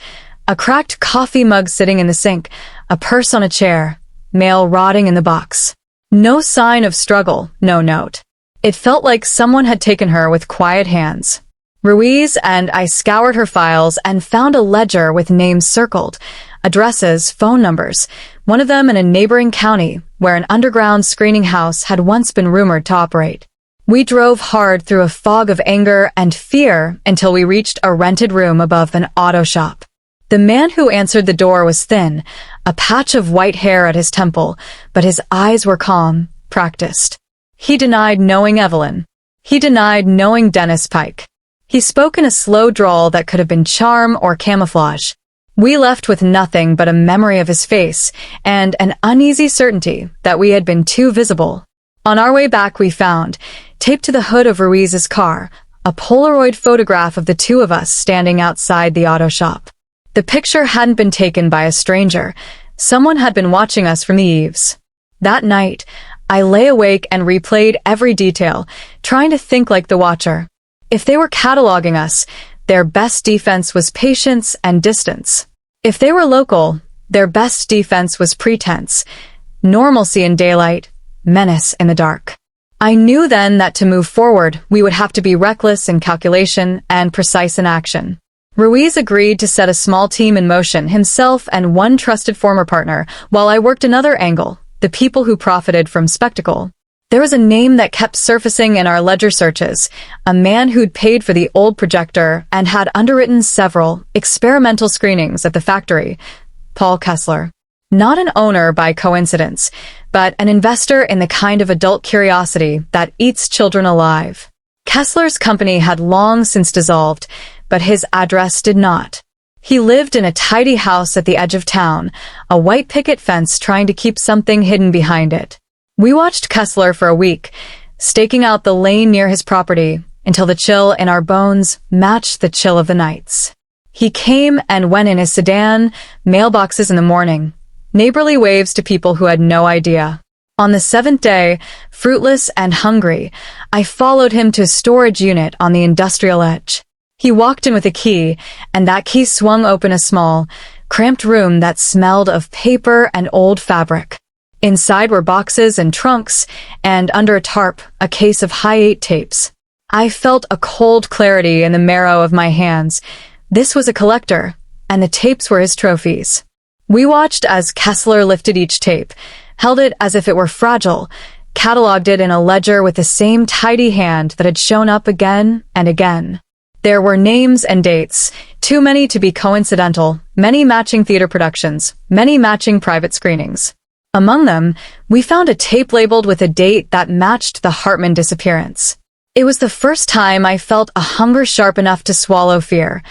a cracked coffee mug sitting in the sink, a purse on a chair, mail rotting in the box. No sign of struggle, no note. It felt like someone had taken her with quiet hands. Ruiz and I scoured her files and found a ledger with names circled, addresses, phone numbers, one of them in a neighboring county where an underground screening house had once been rumored to operate. We drove hard through a fog of anger and fear until we reached a rented room above an auto shop. The man who answered the door was thin, a patch of white hair at his temple, but his eyes were calm, practiced. He denied knowing Evelyn. He denied knowing Dennis Pike. He spoke in a slow drawl that could have been charm or camouflage. We left with nothing but a memory of his face and an uneasy certainty that we had been too visible. On our way back we found, taped to the hood of Ruiz's car, a Polaroid photograph of the two of us standing outside the auto shop. The picture hadn't been taken by a stranger. Someone had been watching us from the eaves. That night, I lay awake and replayed every detail, trying to think like the watcher. If they were cataloging us, their best defense was patience and distance. If they were local, their best defense was pretense, normalcy in daylight, menace in the dark. I knew then that to move forward, we would have to be reckless in calculation and precise in action. Ruiz agreed to set a small team in motion, himself and one trusted former partner, while I worked another angle, the people who profited from spectacle. There was a name that kept surfacing in our ledger searches, a man who'd paid for the old projector and had underwritten several experimental screenings at the factory, Paul Kessler. Not an owner by coincidence, but an investor in the kind of adult curiosity that eats children alive. Kessler's company had long since dissolved, but his address did not. He lived in a tidy house at the edge of town, a white picket fence trying to keep something hidden behind it. We watched Kessler for a week, staking out the lane near his property until the chill in our bones matched the chill of the nights. He came and went in his sedan, mailboxes in the morning, neighborly waves to people who had no idea. On the 7th day, fruitless and hungry, I followed him to a storage unit on the industrial edge. He walked in with a key, and that key swung open a small, cramped room that smelled of paper and old fabric. Inside were boxes and trunks, and under a tarp, a case of Hi8 tapes. I felt a cold clarity in the marrow of my hands. This was a collector, and the tapes were his trophies. We watched as Kessler lifted each tape, held it as if it were fragile, cataloged it in a ledger with the same tidy hand that had shown up again and again. There were names and dates, too many to be coincidental, many matching theater productions, many matching private screenings. Among them, we found a tape labeled with a date that matched the Hartman disappearance. It was the first time I felt a hunger sharp enough to swallow fear.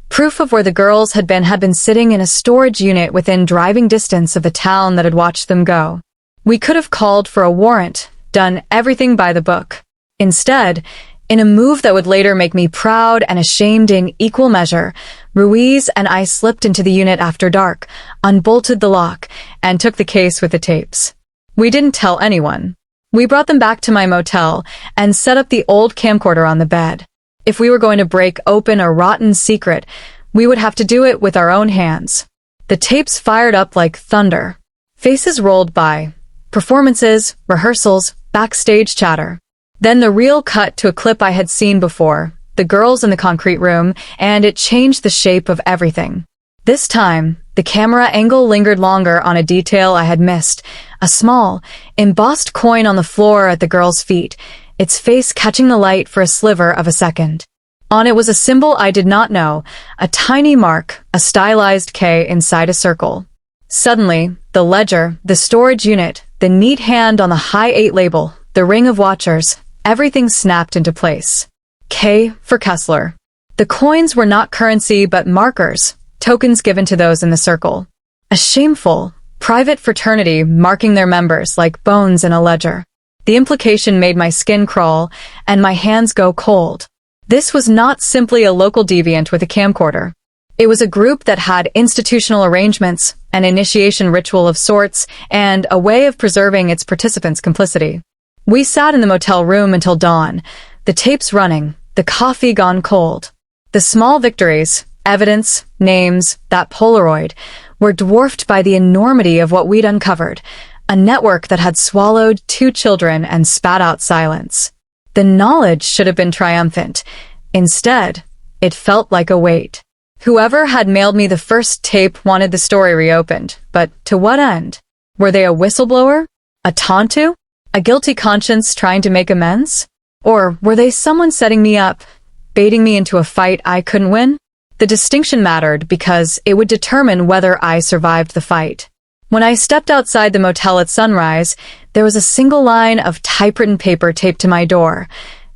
Proof of where the girls had been sitting in a storage unit within driving distance of the town that had watched them go. We could have called for a warrant, done everything by the book. Instead, in a move that would later make me proud and ashamed in equal measure, Ruiz and I slipped into the unit after dark, unbolted the lock, and took the case with the tapes. We didn't tell anyone. We brought them back to my motel and set up the old camcorder on the bed. If we were going to break open a rotten secret, we would have to do it with our own hands. The tapes fired up like thunder. Faces rolled by. Performances, rehearsals, backstage chatter. Then the reel cut to a clip I had seen before, the girls in the concrete room, and it changed the shape of everything. This time, the camera angle lingered longer on a detail I had missed, a small, embossed coin on the floor at the girl's feet, its face catching the light for a sliver of a second. On it was a symbol I did not know, a tiny mark, a stylized K inside a circle. Suddenly, the ledger, the storage unit, the neat hand on the Hi8 label, the ring of watchers, everything snapped into place. K for Kessler. The coins were not currency but markers, tokens given to those in the circle. A shameful, private fraternity marking their members like bones in a ledger. The implication made my skin crawl and my hands go cold. This was not simply a local deviant with a camcorder. It was a group that had institutional arrangements, an initiation ritual of sorts, and a way of preserving its participants' complicity. We sat in the motel room until dawn, the tapes running, the coffee gone cold. The small victories, evidence, names, that Polaroid, were dwarfed by the enormity of what we'd uncovered, a network that had swallowed 2 children and spat out silence. The knowledge should have been triumphant. Instead, it felt like a weight. Whoever had mailed me the first tape wanted the story reopened, but to what end? Were they a whistleblower? A tonto? A guilty conscience trying to make amends? Or were they someone setting me up, baiting me into a fight I couldn't win? The distinction mattered because it would determine whether I survived the fight. When I stepped outside the motel at sunrise, there was a single line of typewritten paper taped to my door.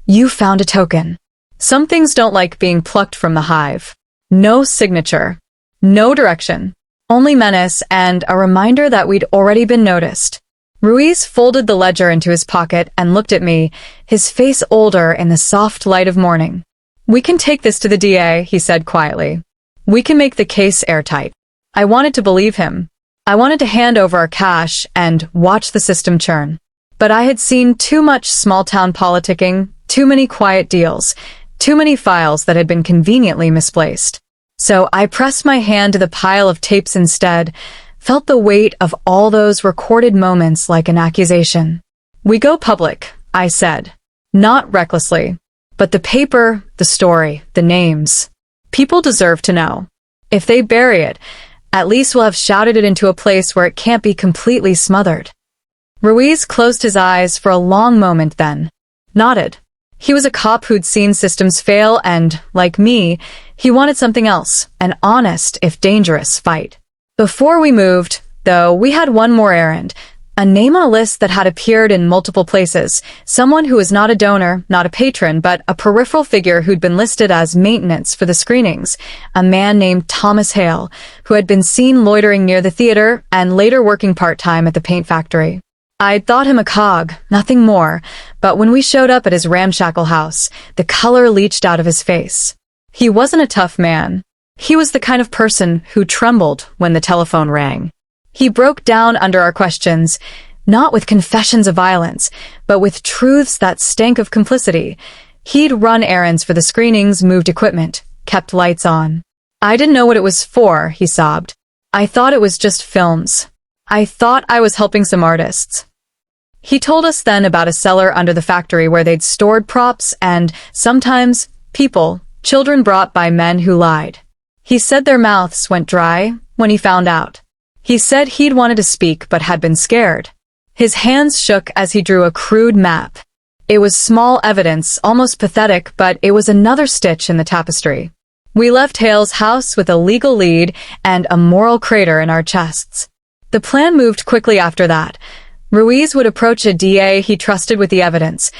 You found a token. Some things don't like being plucked from the hive. No signature. No direction. Only menace and a reminder that we'd already been noticed. Ruiz folded the ledger into his pocket and looked at me, his face older in the soft light of morning. "We can take this to the DA," he said quietly. "We can make the case airtight." I wanted to believe him. I wanted to hand over our cash and watch the system churn. But I had seen too much small-town politicking, too many quiet deals, too many files that had been conveniently misplaced. So I pressed my hand to the pile of tapes instead, felt the weight of all those recorded moments like an accusation. "We go public," I said. Not recklessly. But the paper, the story, the names. People deserve to know. If they bury it, at least we'll have shouted it into a place where it can't be completely smothered. Ruiz closed his eyes for a long moment then. Nodded. He was a cop who'd seen systems fail and, like me, he wanted something else, an honest, if dangerous, fight. Before we moved, though, we had one more errand, a name on a list that had appeared in multiple places, someone who was not a donor, not a patron, but a peripheral figure who'd been listed as maintenance for the screenings, a man named Thomas Hale, who had been seen loitering near the theater and later working part-time at the paint factory. I'd thought him a cog, nothing more, but when we showed up at his ramshackle house, the color leached out of his face. He wasn't a tough man. He was the kind of person who trembled when the telephone rang. He broke down under our questions, not with confessions of violence, but with truths that stank of complicity. He'd run errands for the screenings, moved equipment, kept lights on. "I didn't know what it was for," he sobbed. "I thought it was just films. I thought I was helping some artists." He told us then about a cellar under the factory where they'd stored props and, sometimes, people, children brought by men who lied. He said their mouths went dry when he found out. He said he'd wanted to speak but had been scared. His hands shook as he drew a crude map. It was small evidence, almost pathetic, but it was another stitch in the tapestry. We left Hale's house with a legal lead and a moral crater in our chests. The plan moved quickly after that. Ruiz would approach a DA he trusted with the evidence.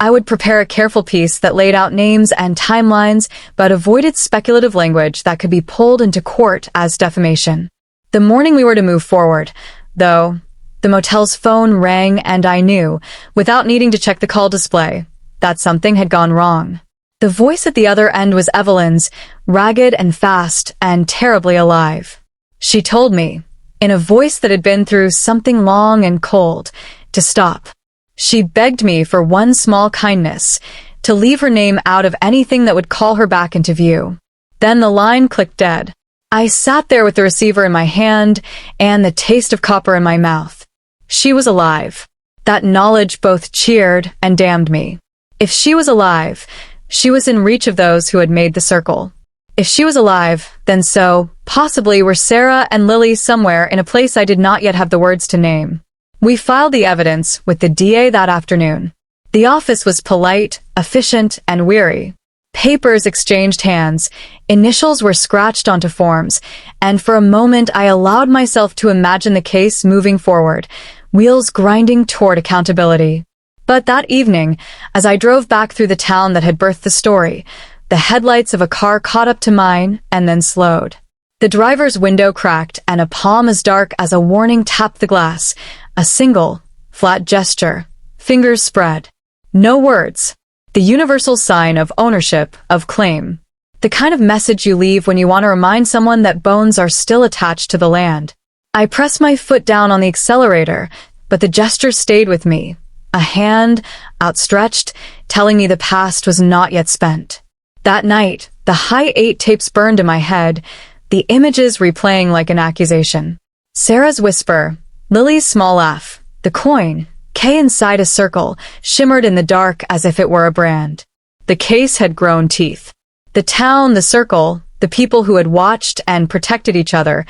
I would prepare a careful piece that laid out names and timelines, but avoided speculative language that could be pulled into court as defamation. The morning we were to move forward, though, the motel's phone rang and I knew, without needing to check the call display, that something had gone wrong. The voice at the other end was Evelyn's, ragged and fast and terribly alive. She told me, in a voice that had been through something long and cold, to stop. She begged me for one small kindness, to leave her name out of anything that would call her back into view. Then the line clicked dead. I sat there with the receiver in my hand and the taste of copper in my mouth. She was alive. That knowledge both cheered and damned me. If she was alive, she was in reach of those who had made the circle. If she was alive, then so, possibly, were Sarah and Lily somewhere in a place I did not yet have the words to name. We filed the evidence with the DA that afternoon. The office was polite, efficient, and weary. Papers exchanged hands, initials were scratched onto forms, and for a moment I allowed myself to imagine the case moving forward, wheels grinding toward accountability. But that evening, as I drove back through the town that had birthed the story, the headlights of a car caught up to mine and then slowed. The driver's window cracked and a palm as dark as a warning tapped the glass. A single, flat gesture. Fingers spread. No words. The universal sign of ownership, of claim. The kind of message you leave when you want to remind someone that bones are still attached to the land. I pressed my foot down on the accelerator, but the gesture stayed with me. A hand, outstretched, telling me the past was not yet spent. That night, the Hi8 tapes burned in my head, the images replaying like an accusation. Sarah's whisper, Lily's small laugh, the coin, K inside a circle, shimmered in the dark as if it were a brand. The case had grown teeth. The town, the circle, the people who had watched and protected each other,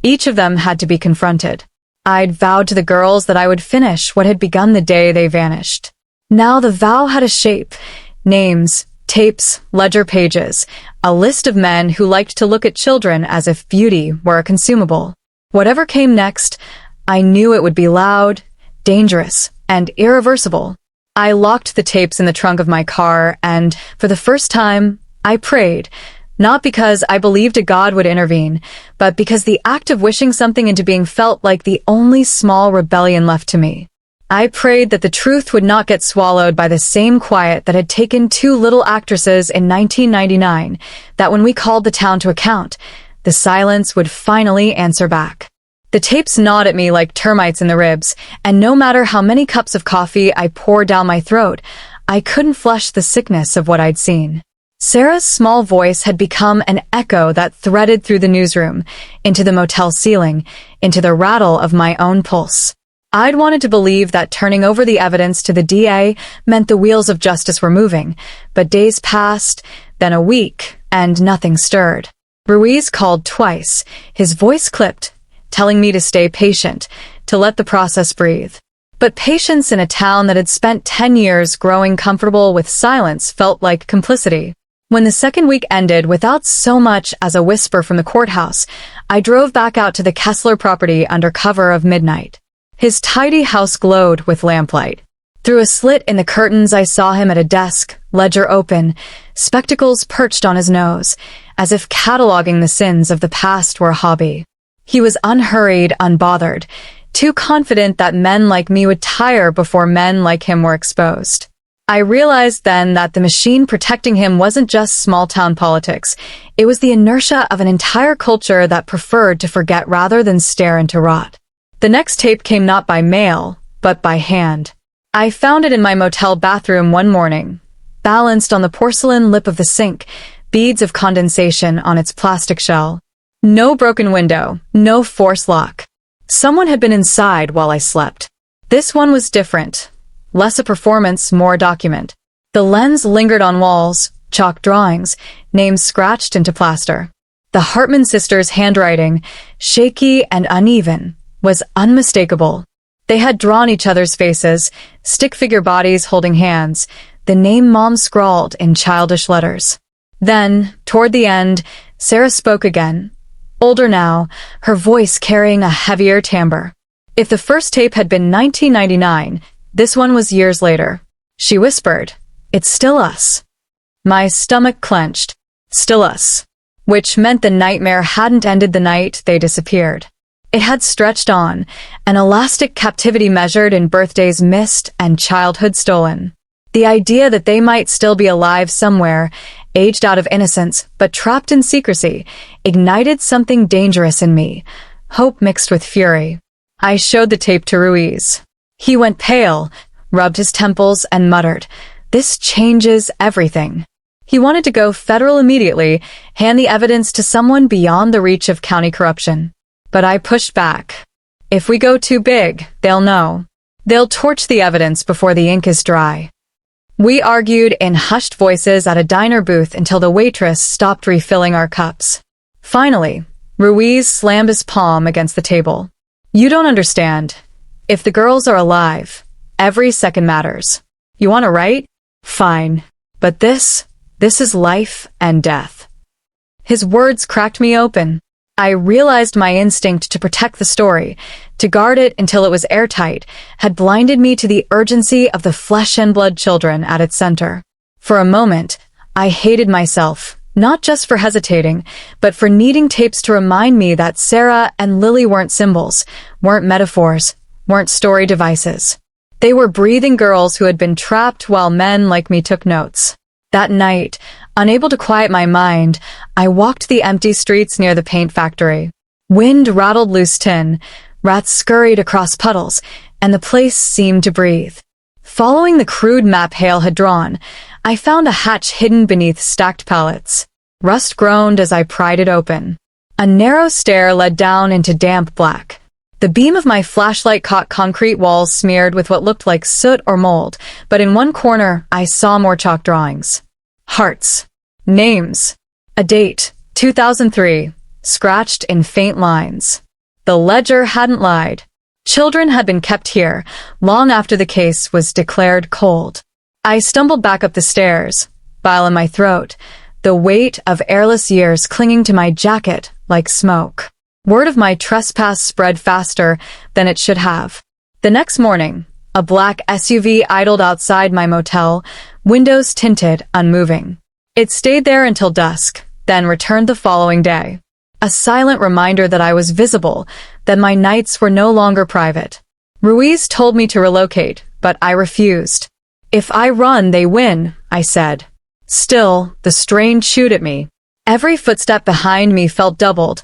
each of them had to be confronted. I'd vowed to the girls that I would finish what had begun the day they vanished. Now the vow had a shape, names, tapes, ledger pages, a list of men who liked to look at children as if beauty were a consumable. Whatever came next, I knew it would be loud, dangerous, and irreversible. I locked the tapes in the trunk of my car and, for the first time, I prayed, Not because I believed a God would intervene, but because the act of wishing something into being felt like the only small rebellion left to me. I prayed that the truth would not get swallowed by the same quiet that had taken two little actresses in 1999, that when we called the town to account, the silence would finally answer back. The tapes gnawed at me like termites in the ribs, and no matter how many cups of coffee I poured down my throat, I couldn't flush the sickness of what I'd seen. Sarah's small voice had become an echo that threaded through the newsroom, into the motel ceiling, into the rattle of my own pulse. I'd wanted to believe that turning over the evidence to the DA meant the wheels of justice were moving, but days passed, then a week, and nothing stirred. Ruiz called twice, his voice clipped, telling me to stay patient, to let the process breathe. But patience in a town that had spent 10 years growing comfortable with silence felt like complicity. When the second week ended without so much as a whisper from the courthouse, I drove back out to the Kessler property under cover of midnight. His tidy house glowed with lamplight. Through a slit in the curtains, I saw him at a desk, ledger open, spectacles perched on his nose, as if cataloging the sins of the past were a hobby. He was unhurried, unbothered, too confident that men like me would tire before men like him were exposed. I realized then that the machine protecting him wasn't just small-town politics. It was the inertia of an entire culture that preferred to forget rather than stare into rot. The next tape came not by mail, but by hand. I found it in my motel bathroom one morning, balanced on the porcelain lip of the sink, beads of condensation on its plastic shell. No broken window, no force lock. Someone had been inside while I slept. This one was different. Less a performance, more a document. The lens lingered on walls, chalk drawings, names scratched into plaster. The Hartman sisters' handwriting, shaky and uneven, was unmistakable. They had drawn each other's faces, stick-figure bodies holding hands, the name Mom scrawled in childish letters. Then, toward the end, Sarah spoke again. Older now, her voice carrying a heavier timbre. If the first tape had been 1999, this one was years later. She whispered, "It's still us." My stomach clenched. Still us. Which meant the nightmare hadn't ended the night they disappeared. It had stretched on, an elastic captivity measured in birthdays missed and childhood stolen. The idea that they might still be alive somewhere, aged out of innocence, but trapped in secrecy, ignited something dangerous in me, hope mixed with fury. I showed the tape to Ruiz. He went pale, rubbed his temples, and muttered, "This changes everything." He wanted to go federal immediately, hand the evidence to someone beyond the reach of county corruption. But I pushed back. If we go too big, they'll know. They'll torch the evidence before the ink is dry. We argued in hushed voices at a diner booth until the waitress stopped refilling our cups. Finally, Ruiz slammed his palm against the table. "You don't understand. If the girls are alive, every second matters. You want to write? Fine. But this is life and death." His words cracked me open. I realized my instinct to protect the story, to guard it until it was airtight, had blinded me to the urgency of the flesh and blood children at its center. For a moment, I hated myself, not just for hesitating, but for needing tapes to remind me that Sarah and Lily weren't symbols, weren't metaphors, weren't story devices. They were breathing girls who had been trapped while men like me took notes. That night, unable to quiet my mind, I walked the empty streets near the paint factory. Wind rattled loose tin, rats scurried across puddles, and the place seemed to breathe. Following the crude map Hale had drawn, I found a hatch hidden beneath stacked pallets. Rust groaned as I pried it open. A narrow stair led down into damp black. The beam of my flashlight caught concrete walls smeared with what looked like soot or mold, but in one corner I saw more chalk drawings. Hearts. Names. A date, 2003, scratched in faint lines. The ledger hadn't lied. Children had been kept here, long after the case was declared cold. I stumbled back up the stairs, bile in my throat, the weight of airless years clinging to my jacket like smoke. Word of my trespass spread faster than it should have. The next morning, a black SUV idled outside my motel, windows tinted, unmoving. It stayed there until dusk, then returned the following day. A silent reminder that I was visible, that my nights were no longer private. Ruiz told me to relocate, but I refused. If I run, they win, I said. Still, the strain chewed at me. Every footstep behind me felt doubled,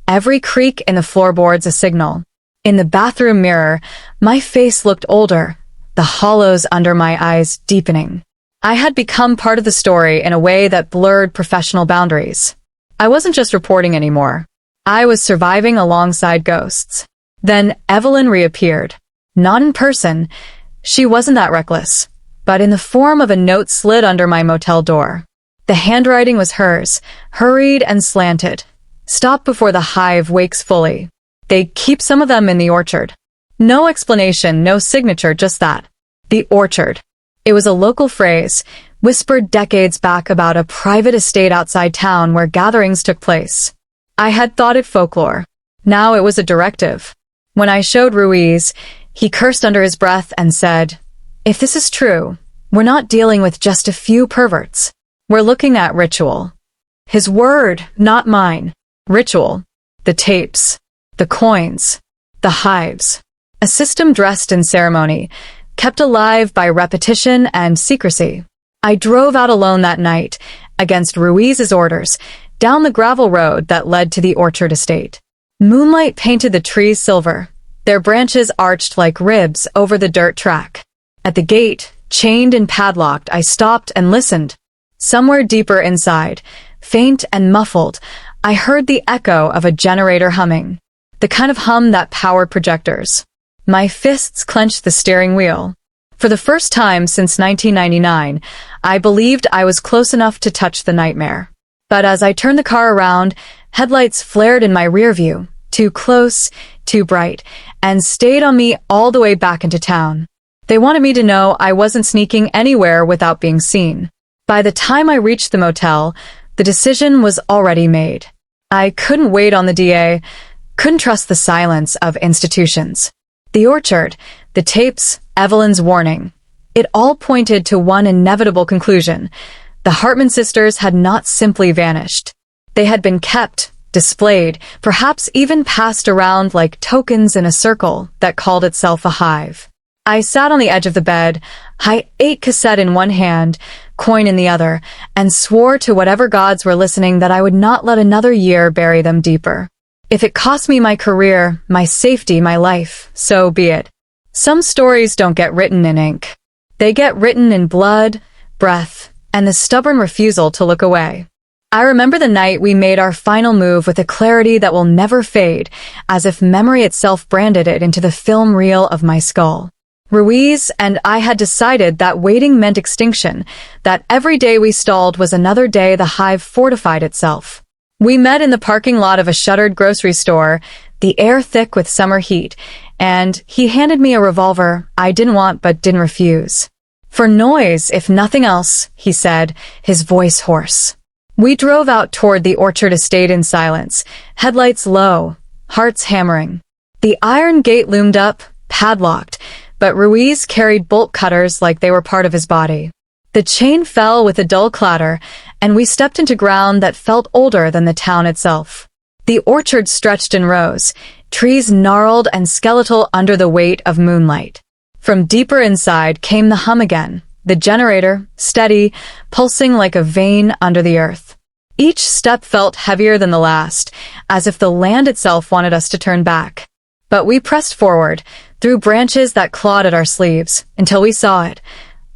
every creak in the floorboards a signal. In the bathroom mirror, my face looked older, the hollows under my eyes deepening. I had become part of the story in a way that blurred professional boundaries. I wasn't just reporting anymore. I was surviving alongside ghosts. Then Evelyn reappeared. Not in person. She wasn't that reckless, but in the form of a note slid under my motel door. The handwriting was hers, hurried and slanted. Stop before the hive wakes fully. They keep some of them in the orchard. No explanation, no signature, just that. The orchard. It was a local phrase, whispered decades back about a private estate outside town where gatherings took place. I had thought it folklore. Now it was a directive. When I showed Ruiz, he cursed under his breath and said, "If this is true, we're not dealing with just a few perverts. We're looking at ritual." His word, not mine. Ritual. The tapes. The coins. The hives. A system dressed in ceremony, kept alive by repetition and secrecy. I drove out alone that night, against Ruiz's orders, down the gravel road that led to the orchard estate. Moonlight painted the trees silver, their branches arched like ribs over the dirt track. At the gate, chained and padlocked, I stopped and listened. Somewhere deeper inside, faint and muffled, I heard the echo of a generator humming, the kind of hum that powered projectors. My fists clenched the steering wheel. For the first time since 1999, I believed I was close enough to touch the nightmare. But as I turned the car around, headlights flared in my rear view, too close, too bright, and stayed on me all the way back into town. They wanted me to know I wasn't sneaking anywhere without being seen. By the time I reached the motel, the decision was already made. I couldn't wait on the DA, couldn't trust the silence of institutions. The orchard, the tapes, Evelyn's warning. It all pointed to one inevitable conclusion. The Hartman sisters had not simply vanished. They had been kept, displayed, perhaps even passed around like tokens in a circle that called itself a hive. I sat on the edge of the bed, Hi8 cassette in one hand, coin in the other, and swore to whatever gods were listening that I would not let another year bury them deeper. If it cost me my career, my safety, my life, so be it. Some stories don't get written in ink. They get written in blood, breath, and the stubborn refusal to look away. I remember the night we made our final move with a clarity that will never fade, as if memory itself branded it into the film reel of my skull. Ruiz and I had decided that waiting meant extinction, that every day we stalled was another day the hive fortified itself. We met in the parking lot of a shuttered grocery store, the air thick with summer heat, and he handed me a revolver I didn't want but didn't refuse. "For noise, if nothing else," he said, his voice hoarse. We drove out toward the orchard estate in silence, headlights low, hearts hammering. The iron gate loomed up, padlocked, but Ruiz carried bolt cutters like they were part of his body. The chain fell with a dull clatter, and we stepped into ground that felt older than the town itself. The orchard stretched in rows, trees gnarled and skeletal under the weight of moonlight. From deeper inside came the hum again, the generator, steady, pulsing like a vein under the earth. Each step felt heavier than the last, as if the land itself wanted us to turn back. But we pressed forward, through branches that clawed at our sleeves, until we saw it.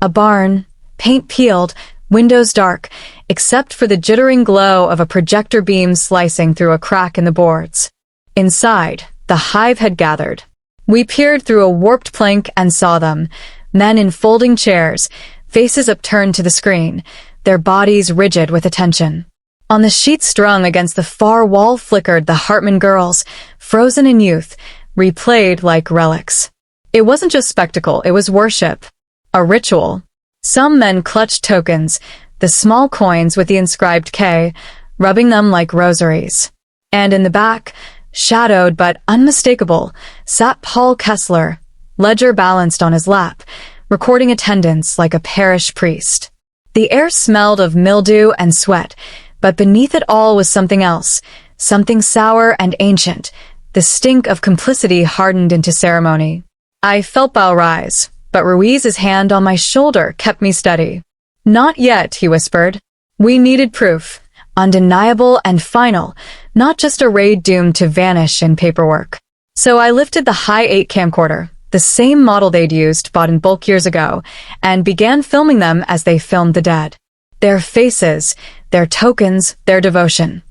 A barn, paint peeled, windows dark, except for the jittering glow of a projector beam slicing through a crack in the boards. Inside, the hive had gathered. We peered through a warped plank and saw them, men in folding chairs, faces upturned to the screen, their bodies rigid with attention. On the sheet strung against the far wall flickered the Hartman girls, frozen in youth, replayed like relics. It wasn't just spectacle, it was worship. A ritual. Some men clutched tokens, the small coins with the inscribed K, rubbing them like rosaries. And in the back, shadowed but unmistakable, sat Paul Kessler, ledger balanced on his lap, recording attendance like a parish priest. The air smelled of mildew and sweat, But beneath it all was something else, something sour and ancient. The stink of complicity hardened into ceremony. I felt bile rise, but Ruiz's hand on my shoulder kept me steady. "Not yet," he whispered. We needed proof, undeniable and final, not just a raid doomed to vanish in paperwork. So I lifted the Hi8 camcorder, the same model they'd used, bought in bulk years ago, and began filming them as they filmed the dead. Their faces, their tokens, their devotion.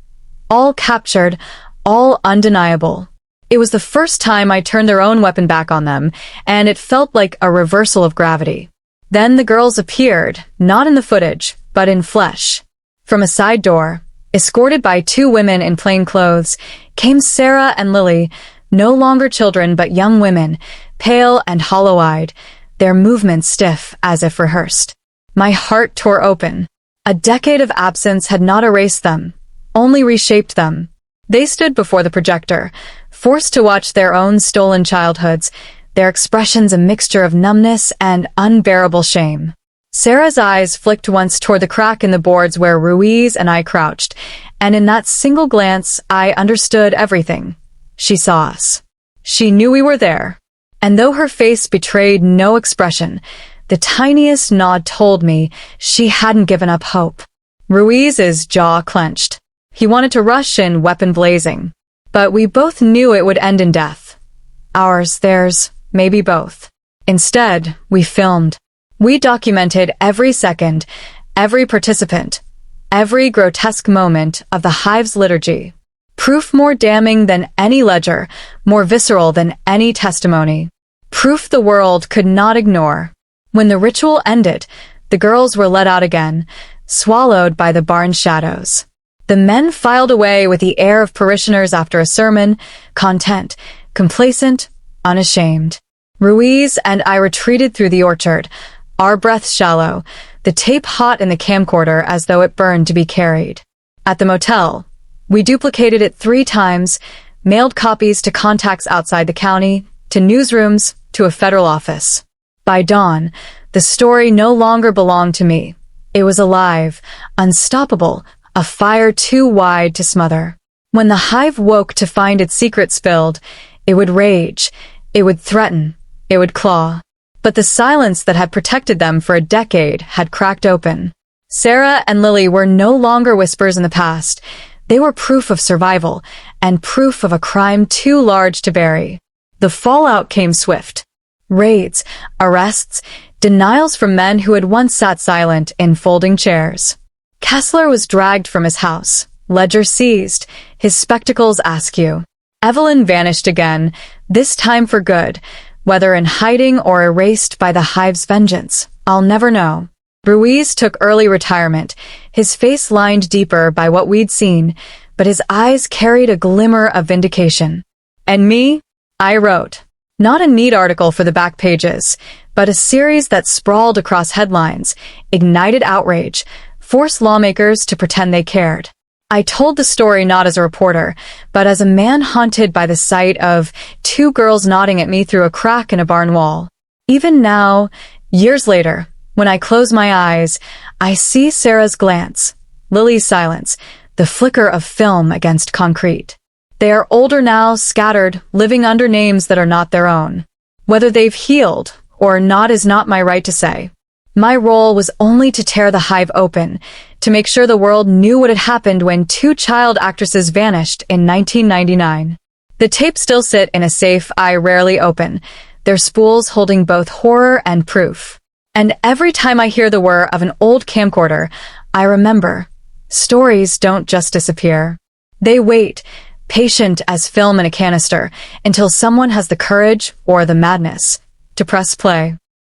All captured, all undeniable. It was the first time I turned their own weapon back on them, and it felt like a reversal of gravity. Then the girls appeared, not in the footage, but in flesh. From a side door, escorted by two women in plain clothes, came Sarah and Lily, no longer children but young women, pale and hollow-eyed, their movements stiff as if rehearsed. My heart tore open. A decade of absence had not erased them, only reshaped them. They stood before the projector, forced to watch their own stolen childhoods, their expressions a mixture of numbness and unbearable shame. Sarah's eyes flicked once toward the crack in the boards where Ruiz and I crouched, and in that single glance I understood everything. She saw us. She knew we were there. And though her face betrayed no expression, the tiniest nod told me she hadn't given up hope. Ruiz's jaw clenched. He wanted to rush in, weapon blazing. But we both knew it would end in death. Ours, theirs, maybe both. Instead, we filmed. We documented every second, every participant, every grotesque moment of the Hive's liturgy. Proof more damning than any ledger, more visceral than any testimony. Proof the world could not ignore. When the ritual ended, the girls were let out again, swallowed by the barn's shadows. The men filed away with the air of parishioners after a sermon, content, complacent, unashamed. Ruiz and I retreated through the orchard, our breaths shallow, the tape hot in the camcorder as though it burned to be carried. At the motel, we duplicated it 3 times, mailed copies to contacts outside the county, to newsrooms, to a federal office. By dawn, the story no longer belonged to me. It was alive, unstoppable, a fire too wide to smother. When the Hive woke to find its secret spilled, it would rage, it would threaten, it would claw. But the silence that had protected them for a decade had cracked open. Sarah and Lily were no longer whispers in the past. They were proof of survival, and proof of a crime too large to bury. The fallout came swift. Raids, arrests, denials from men who had once sat silent in folding chairs. Kessler was dragged from his house, ledger seized, his spectacles askew. Evelyn vanished again, this time for good. Whether in hiding or erased by the Hive's vengeance, I'll never know. Ruiz took early retirement, his face lined deeper by what we'd seen, but his eyes carried a glimmer of vindication. And me? I wrote. Not a neat article for the back pages, but a series that sprawled across headlines, ignited outrage, forced lawmakers to pretend they cared. I told the story not as a reporter, but as a man haunted by the sight of 2 girls nodding at me through a crack in a barn wall. Even now, years later, when I close my eyes, I see Sarah's glance, Lily's silence, the flicker of film against concrete. They are older now, scattered, living under names that are not their own. Whether they've healed or not is not my right to say. My role was only to tear the Hive open, to make sure the world knew what had happened when 2 child actresses vanished in 1999. The tapes still sit in a safe I rarely open, their spools holding both horror and proof. And every time I hear the whir of an old camcorder, I remember, stories don't just disappear. They wait, patient as film in a canister, until someone has the courage or the madness to press play.